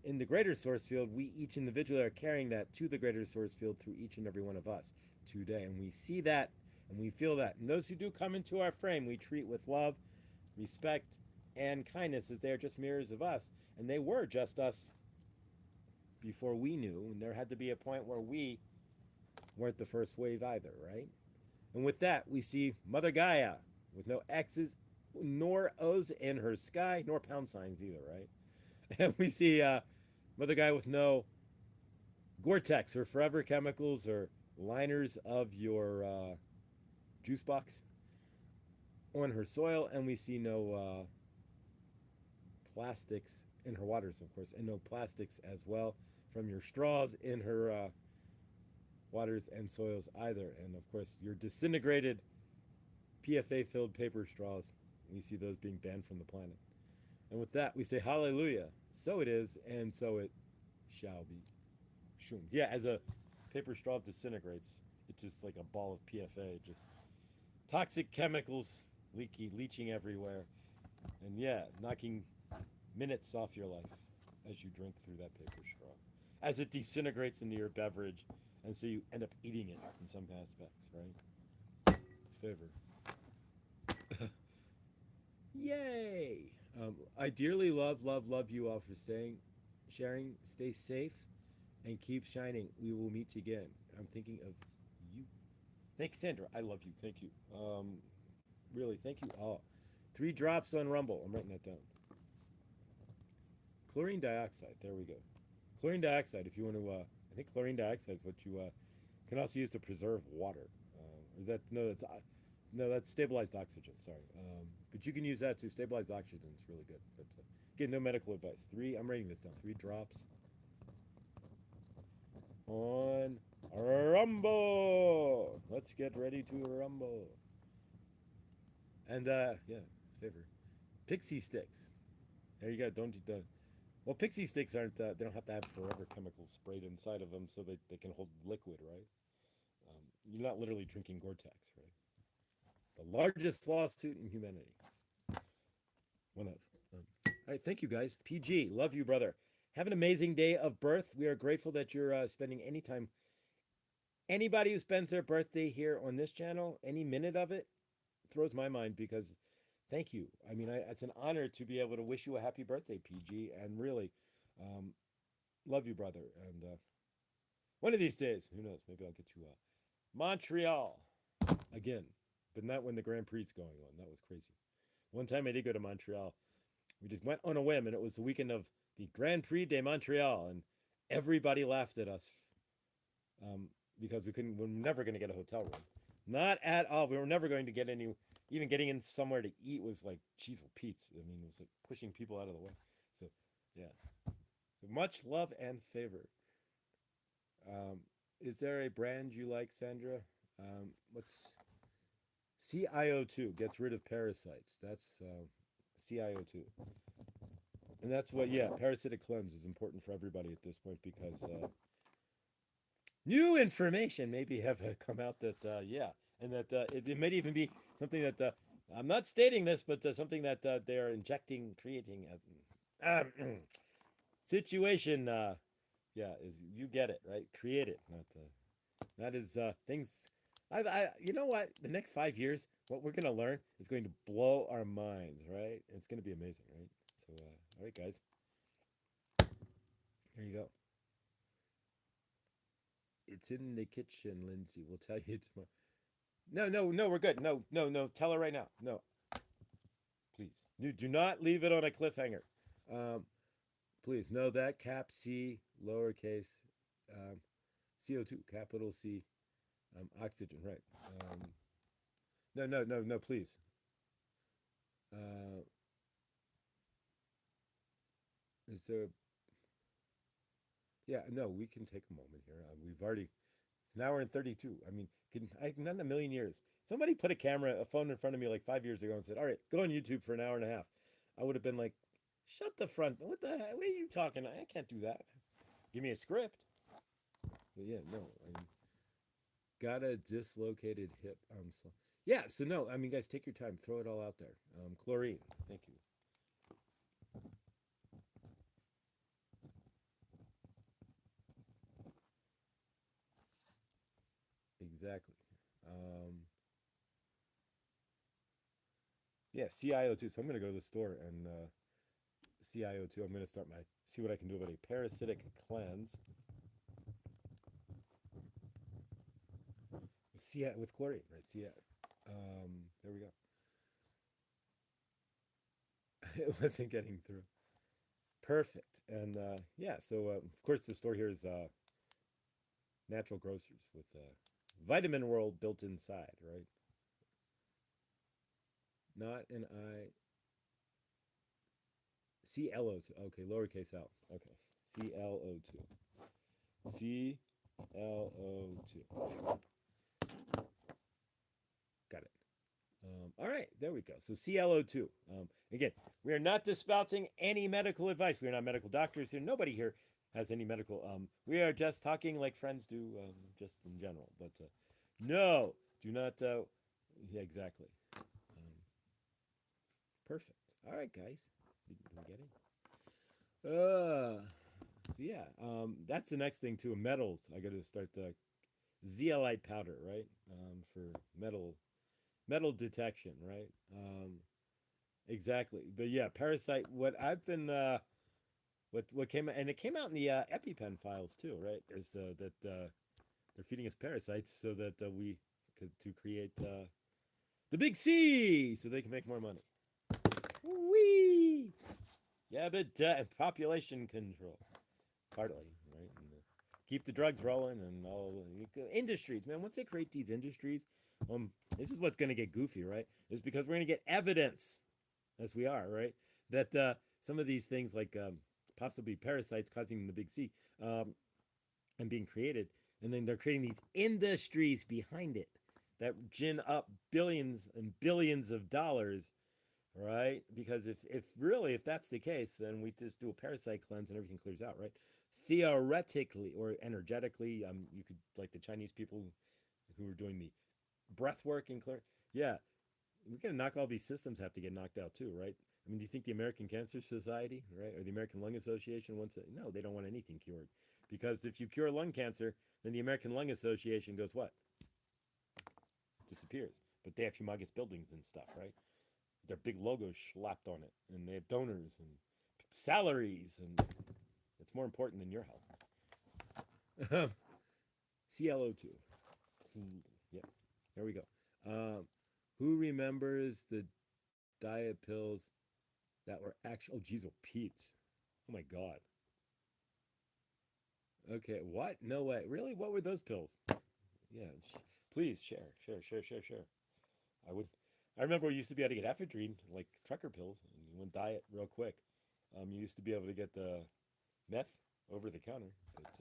In the greater source field, we each individually are carrying that to the greater source field through each and every one of us today. And we see that and we feel that. And those who do come into our frame, we treat with love, respect, and kindness, as they are just mirrors of us. And they were just us before we knew. And there had to be a point where we weren't the first wave either, right? And with that, we see Mother Gaia with no X's nor O's in her sky, nor pound signs either, right? And we see Mother Gaia with no Gore-Tex or forever chemicals or liners of your juice box on her soil. And we see no plastics in her waters, of course, and no plastics as well from your straws in her waters and soils either. And of course, your disintegrated PFA-filled paper straws, we see those being banned from the planet. And with that, we say hallelujah. So it is, and so it shall be. Shoom. Yeah, as a paper straw disintegrates, it's just like a ball of PFA, just toxic chemicals leaching everywhere. And yeah, knocking minutes off your life as you drink through that paper straw. As it disintegrates into your beverage, and so you end up eating it in some aspects, right? Favor. Yay! I dearly love you all for sharing. Stay safe, and keep shining. We will meet again. I'm thinking of you. Thank you, Sandra. I love you. Thank you. Really, thank you all. 3 drops on Rumble. I'm writing that down. Chlorine dioxide. There we go. Chlorine dioxide. If you want to, I think chlorine dioxide is what you can also use to preserve water. Is that no, that's stabilized oxygen. Sorry, but you can use that to stabilize oxygen. It's really good. But again, no medical advice. 3. I'm writing this down. 3 drops on Rumble. Let's get ready to rumble. And yeah, favor. Pixie sticks. There you go. Don't Well, pixie sticks aren't. They don't have to have forever chemicals sprayed inside of them, so they can hold liquid, right? You're not literally drinking Gore-Tex, right? The largest lawsuit in humanity. One of. All right, thank you guys. PG, love you, brother. Have an amazing day of birth. We are grateful that you're spending any time. Anybody who spends their birthday here on this channel, any minute of it, throws my mind because thank you. I mean, it's an honor to be able to wish you a happy birthday, PG, and really um, love you, brother. And one of these days, who knows? Maybe I'll get you Montreal again, but not when the Grand Prix is going on. That was crazy. One time I did go to Montreal. We just went on a whim, and it was the weekend of the Grand Prix de Montreal, and everybody laughed at us um, because we couldn't. We're never going to get a hotel room. Not at all. We were never going to get any. Even getting in somewhere to eat was like cheese or Pete's. I mean, it was like pushing people out of the way. So, yeah. Much love and favor. Um, is there a brand you like, Sandra? What's CIO2 gets rid of parasites. That's CIO2. And that's what, yeah, parasitic cleanse is important for everybody at this point because new information maybe have come out that, yeah, and that it might even be something that I'm not stating this, but something that they are injecting, creating a situation. Yeah, is you get it right? Create it, not that is things. You know what? The next 5 years, what we're gonna learn is going to blow our minds, right? It's gonna be amazing, right? So, all right, guys, here you go. It's in the kitchen, Lindsay. We'll tell you tomorrow. No, no, no, we're good. No, no, no. Tell her right now. No, please. Do not leave it on a cliffhanger. Um, please. No, that cap C lowercase CO2 capital C oxygen. Right. No, no, no, no. Please. Uh, is there? Yeah. No, we can take a moment here. We've already. It's an hour and 32. I mean, not in a million years. Somebody put a phone in front of me like 5 years ago and said, "All right, go on YouTube for an hour and a half." I would have been like, "Shut the front! What the heck? What are you talking? I can't do that. Give me a script." But yeah, no. I mean, got a dislocated hip. So yeah. So no. I mean, guys, take your time. Throw it all out there. Chlorine. Thank you. Exactly. Um, yeah, CIO2. So I'm gonna go to the store and CIO2. I'm gonna start my see what I can do about a parasitic cleanse with with chlorine, right? There we go. It wasn't getting through. Perfect. And yeah, so of course the store here is natural grocers with Vitamin World built inside, right? Not an I. CLO2. Okay, lowercase l. Okay. CLO2. CLO2. Got it. All right, there we go. So CLO2. Again, we are not espousing any medical advice. We are not medical doctors here. Nobody here has any medical. We are just talking like friends do, just in general. But no, do not. Yeah, exactly. Perfect. All right, guys. Did we get it? So yeah, that's the next thing too. Metals. I got to start zeolite powder, right? For metal detection, right? Exactly. But yeah, parasite. What I've been what came and it came out in the EpiPen files too, right? There's that they're feeding us parasites so that we could to create the big C so they can make more money. Wee. Yeah, but population control, partly, right? And, keep the drugs rolling and all industries, man. Once they create these industries, this is what's going to get goofy, right? Is because we're going to get evidence, as we are, right, that some of these things, like possibly parasites causing the big C, and being created, and then they're creating these industries behind it that gin up billions and billions of dollars right? Because if really if that's the case, then we just do a parasite cleanse and everything clears out, right? Theoretically or energetically, you could like the Chinese people who were doing the breath work and clear. Yeah, we're gonna knock all these systems have to get knocked out too, right? I mean, do you think the American Cancer Society, right, or the American Lung Association wants it? No, they don't want anything cured, because if you cure lung cancer, then the American Lung Association goes what? Disappears. But they have humongous buildings and stuff, right? Their big logos slapped on it, and they have donors and salaries, and it's more important than your health. ClO2. Yep. There we go. Who remembers the diet pills that were actual? Oh, geez, oh, Pete. Oh my God. Okay, what? No way. Really? What were those pills? Yeah, please share. I would. I remember we used to be able to get ephedrine, like trucker pills, and you went diet real quick. You used to be able to get the meth over the counter, but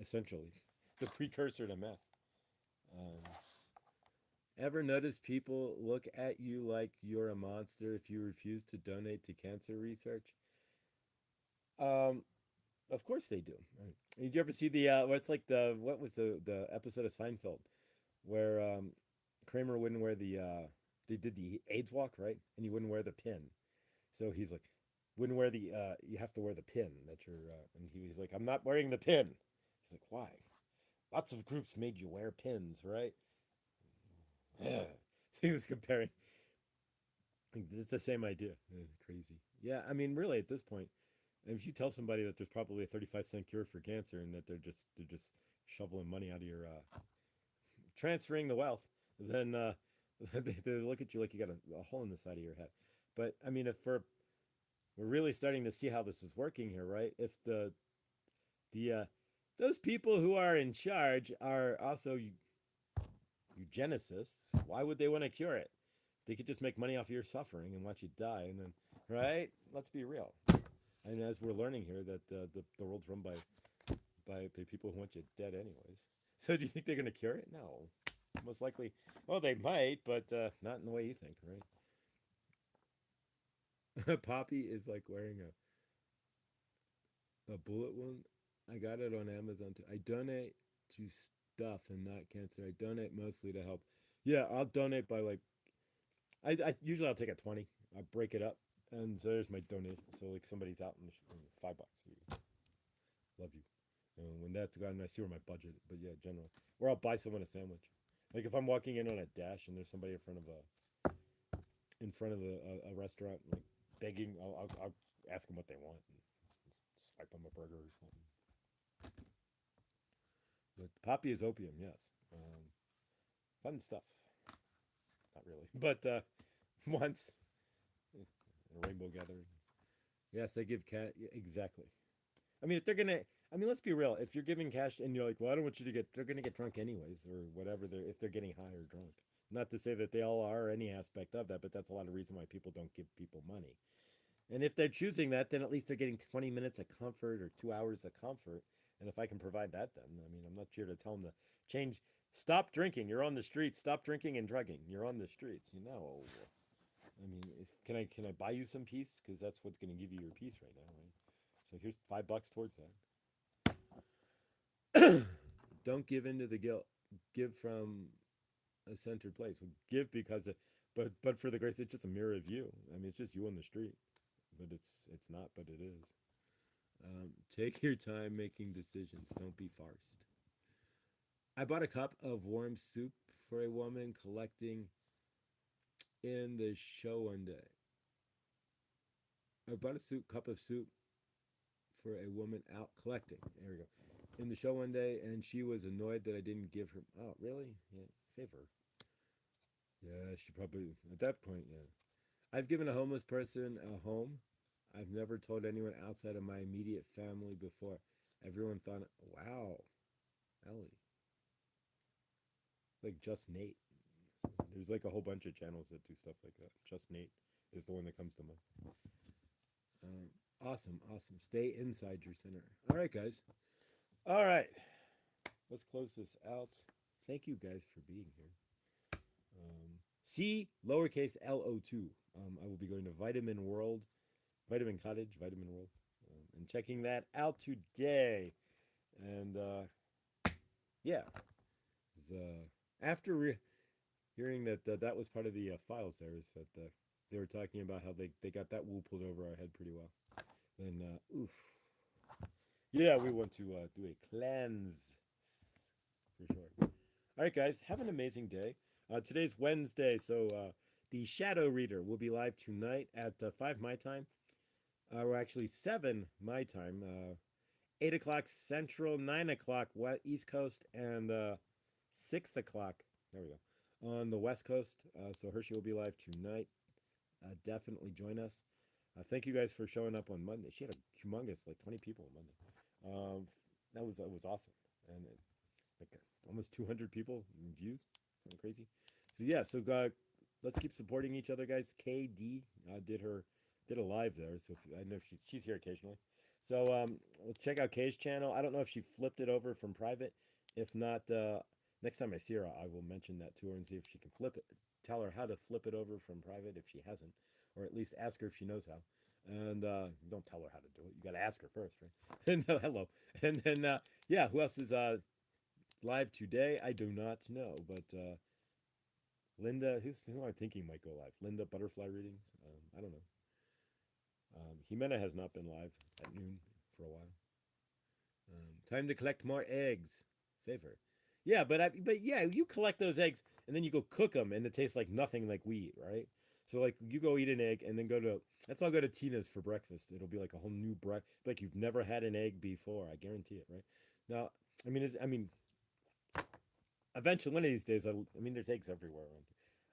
essentially the precursor to meth. Um, Ever notice people look at you like you're a monster if you refuse to donate to cancer research? Um, of course they do. Right. Did you ever see the what's like what was the episode of Seinfeld where Kramer wouldn't wear the they did the AIDS walk, right? And he wouldn't wear the pin. So he's like wouldn't wear the you have to wear the pin that you're and he's like I'm not wearing the pin. He's like why? Lots of groups made you wear pins, right? Yeah. So he was comparing. It's the same idea. Crazy. Yeah, I mean, really, at this point, if you tell somebody that there's probably a 35-cent cure for cancer and that they're just shoveling money out of your transferring the wealth, then they look at you like you got a hole in the side of your head. But I mean, if we're really starting to see how this is working here, right? If the those people who are in charge are also eugenicists, why would they want to cure it? They could just make money off of your suffering and watch you die, and then right? Let's be real. And as we're learning here, that the world's run by people who want you dead anyways. So do you think they're going to cure it? No, most likely. Well, they might, but not in the way you think, right? Poppy is like wearing a bullet wound. I got it on Amazon too. I donate to stuff and not cancer. I donate mostly to help. Yeah, I'll donate by like I usually I'll take a 20. I break it up, and so there's my donation. So like somebody's out in $5. Love you. And when that's gone, I see where my budget. But yeah, generally, or I'll buy someone a sandwich. Like if I'm walking in on a dash and there's somebody in front of a restaurant like begging, I'll ask them what they want and swipe them a burger or something. But poppy is opium, yes. Fun stuff. Not really, but once a rainbow gathering. Yes, I give cat exactly. I mean, if they're gonna, I mean, let's be real. If you're giving cash and you're like, well, I don't want you to get, they're gonna get drunk anyways, or whatever. They're if they're getting high or drunk. Not to say that they all are any aspect of that, but that's a lot of reason why people don't give people money. And if they're choosing that, then at least they're getting 20 minutes of comfort or 2 hours of comfort. And if I can provide that, then I mean, I'm not here to tell them to change. Stop drinking. You're on the streets. Stop drinking and drugging. You're on the streets. You know. I mean, can I buy you some peace? Because that's what's going to give you your peace right now, right? So here's $5 towards that. Don't give in to the guilt. Give from a centered place. Give because, but for the grace, it's just a mirror of you. I mean, it's just you on the street, but it's not, but it is. Take your time making decisions. Don't be farced. I bought a cup of warm soup for a woman collecting in the show one day. I bought a cup of soup for a woman out collecting. There we go. In the show one day, and she was annoyed that I didn't give her. Oh, really? Yeah, favor. Yeah, she probably at that point. Yeah, I've given a homeless person a home. I've never told anyone outside of my immediate family before. Everyone thought, "Wow, Ellie." Like Just Nate. There's like a whole bunch of channels that do stuff like that. Just Nate is the one that comes to mind. Awesome. Stay inside your center. All right, guys. All right. Let's close this out. Thank you guys for being here. C lowercase LO2. I will be going to Vitamin World, Vitamin Cottage, Vitamin World, and checking that out today. And yeah, after hearing that that was part of the files there, is that they were talking about how they got that wool pulled over our head pretty well. Then, oof. Yeah, we want to do a cleanse for sure. All right, guys, have an amazing day. Today's Wednesday, so the Shadow Reader will be live tonight at 5 my time, or actually 7 my time, 8 o'clock Central, 9 o'clock East Coast, and 6 o'clock, there we go, on the West Coast. So Hershey will be live tonight. Definitely join us. Thank you guys for showing up on Monday. She had a humongous, like 20 people on Monday. That was awesome. And like almost 200 people views. Something crazy. So yeah, so let's keep supporting each other, guys. KD did a live there, so I know she's here occasionally. So let's check out Kay's channel. I don't know if she flipped it over from private. If not, next time I see her, I will mention that to her and see if she can flip it. Tell her how to flip it over from private if she hasn't, or at least ask her if she knows how. And don't tell her how to do it. You got to ask her first, right? And hello. And then yeah, who else is live today? I do not know, but Linda, who I'm thinking might go live. Linda Butterfly Readings. I don't know. Jimena has not been live at noon for a while. Time to collect more eggs. Favor. Yeah, but yeah, you collect those eggs and then you go cook them, and it tastes like nothing like we eat, right? So like you go eat an egg and then let's all go to Tina's for breakfast. It'll be like a whole new breakfast, like you've never had an egg before. I guarantee it, right? Now, I mean, eventually one of these days, I mean, there's eggs everywhere.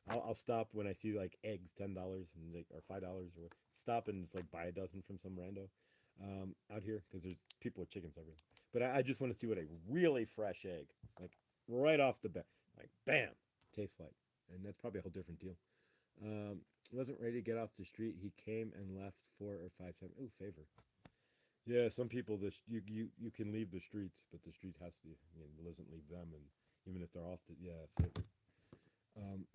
I'll stop when I see like eggs $10 and like, or $5 or stop and just like buy a dozen from some rando out here because there's people with chickens everywhere. But I just want to see what a really fresh egg, like right off the bat, like bam, tastes like, and that's probably a whole different deal. Wasn't ready to get off the street. He came and left 4 or 5 times. Oh, favor. Yeah, some people you can leave the streets, but the street has to, doesn't leave them, and even if they're off the favor. Um,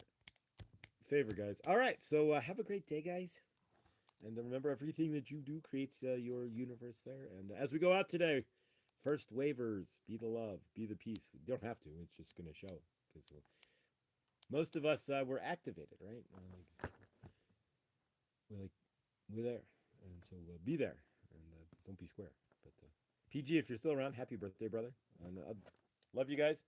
Favor, guys. All right, so have a great day, guys. And remember, everything that you do creates your universe there. And as we go out today, first waivers, be the love, be the peace. You don't have to. It's just going to show. Because most of us were activated, right? We're there. And so we'll be there. And don't be square. But PG, if you're still around, happy birthday, brother. And love you guys.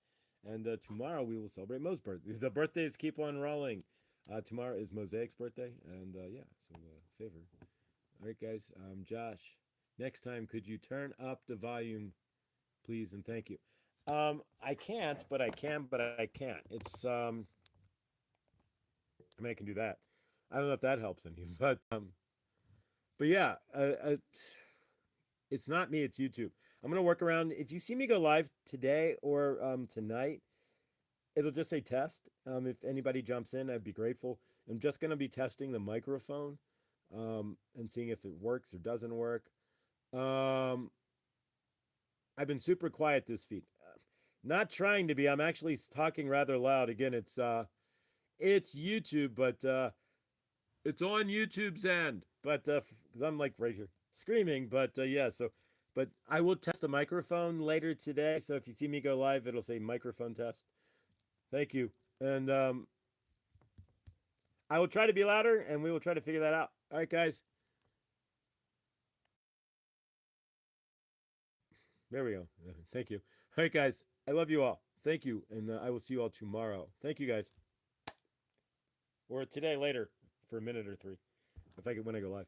And tomorrow we will celebrate Mo's birthday. The birthdays keep on rolling. Tomorrow is Mosaic's birthday, and yeah, so favor. All right, guys. Josh, next time, could you turn up the volume, please, and thank you. I can't, but I can, but I can't. It's I mean, I can do that. I don't know if that helps any, but yeah, it's not me. It's YouTube. I'm gonna work around. If you see me go live today or tonight, it'll just say test. If anybody jumps in, I'd be grateful. I'm just going to be testing the microphone and seeing if it works or doesn't work. I've been super quiet this feed. Not trying to be. I'm actually talking rather loud. Again, it's YouTube, but it's on YouTube's end. But because I'm like right here screaming. But yeah, so but I will test the microphone later today. So if you see me go live, it'll say microphone test. Thank you. And I will try to be louder, and we will try to figure that out. All right, guys. There we go. Thank you. All right, guys. I love you all. Thank you. And I will see you all tomorrow. Thank you, guys. Or today later for a minute or three, when I go live.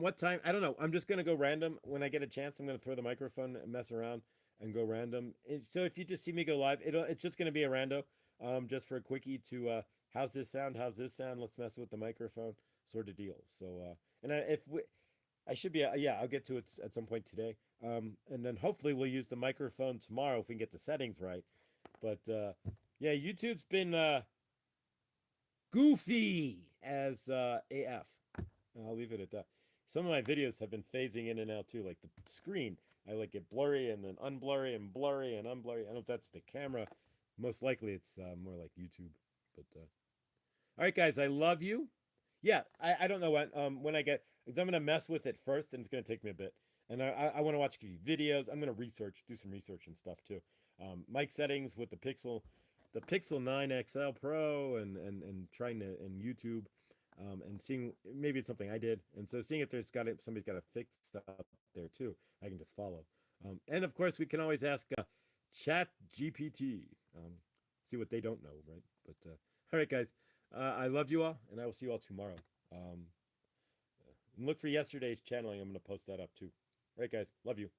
What time? I don't know. I'm just gonna go random. When I get a chance, I'm gonna throw the microphone and mess around and go random. So if you just see me go live, it's just gonna be a rando. Just for a quickie to how's this sound? How's this sound? Let's mess with the microphone, sort of deal. So and I should be yeah, I'll get to it at some point today. And then hopefully we'll use the microphone tomorrow if we can get the settings right. But yeah, YouTube's been goofy as AF. I'll leave it at that. Some of my videos have been phasing in and out too, like the screen. I like it blurry and then unblurry and blurry and unblurry. I don't know if that's the camera Most likely it's more like YouTube. But all right, guys, I love you. Yeah, I don't know when I get because I'm gonna mess with it first, and it's gonna take me a bit. And I want to watch videos. I'm gonna do some research and stuff too. Mic settings with the Pixel 9 XL Pro, and trying to and YouTube, and seeing maybe it's something I did, and so seeing if somebody's got a fix up there too. I can just follow. And of course, we can always ask Chat GPT. See what they don't know, right? But all right, guys. I love you all, and I will see you all tomorrow. And look for yesterday's channeling. I'm going to post that up too. All right, guys. Love you.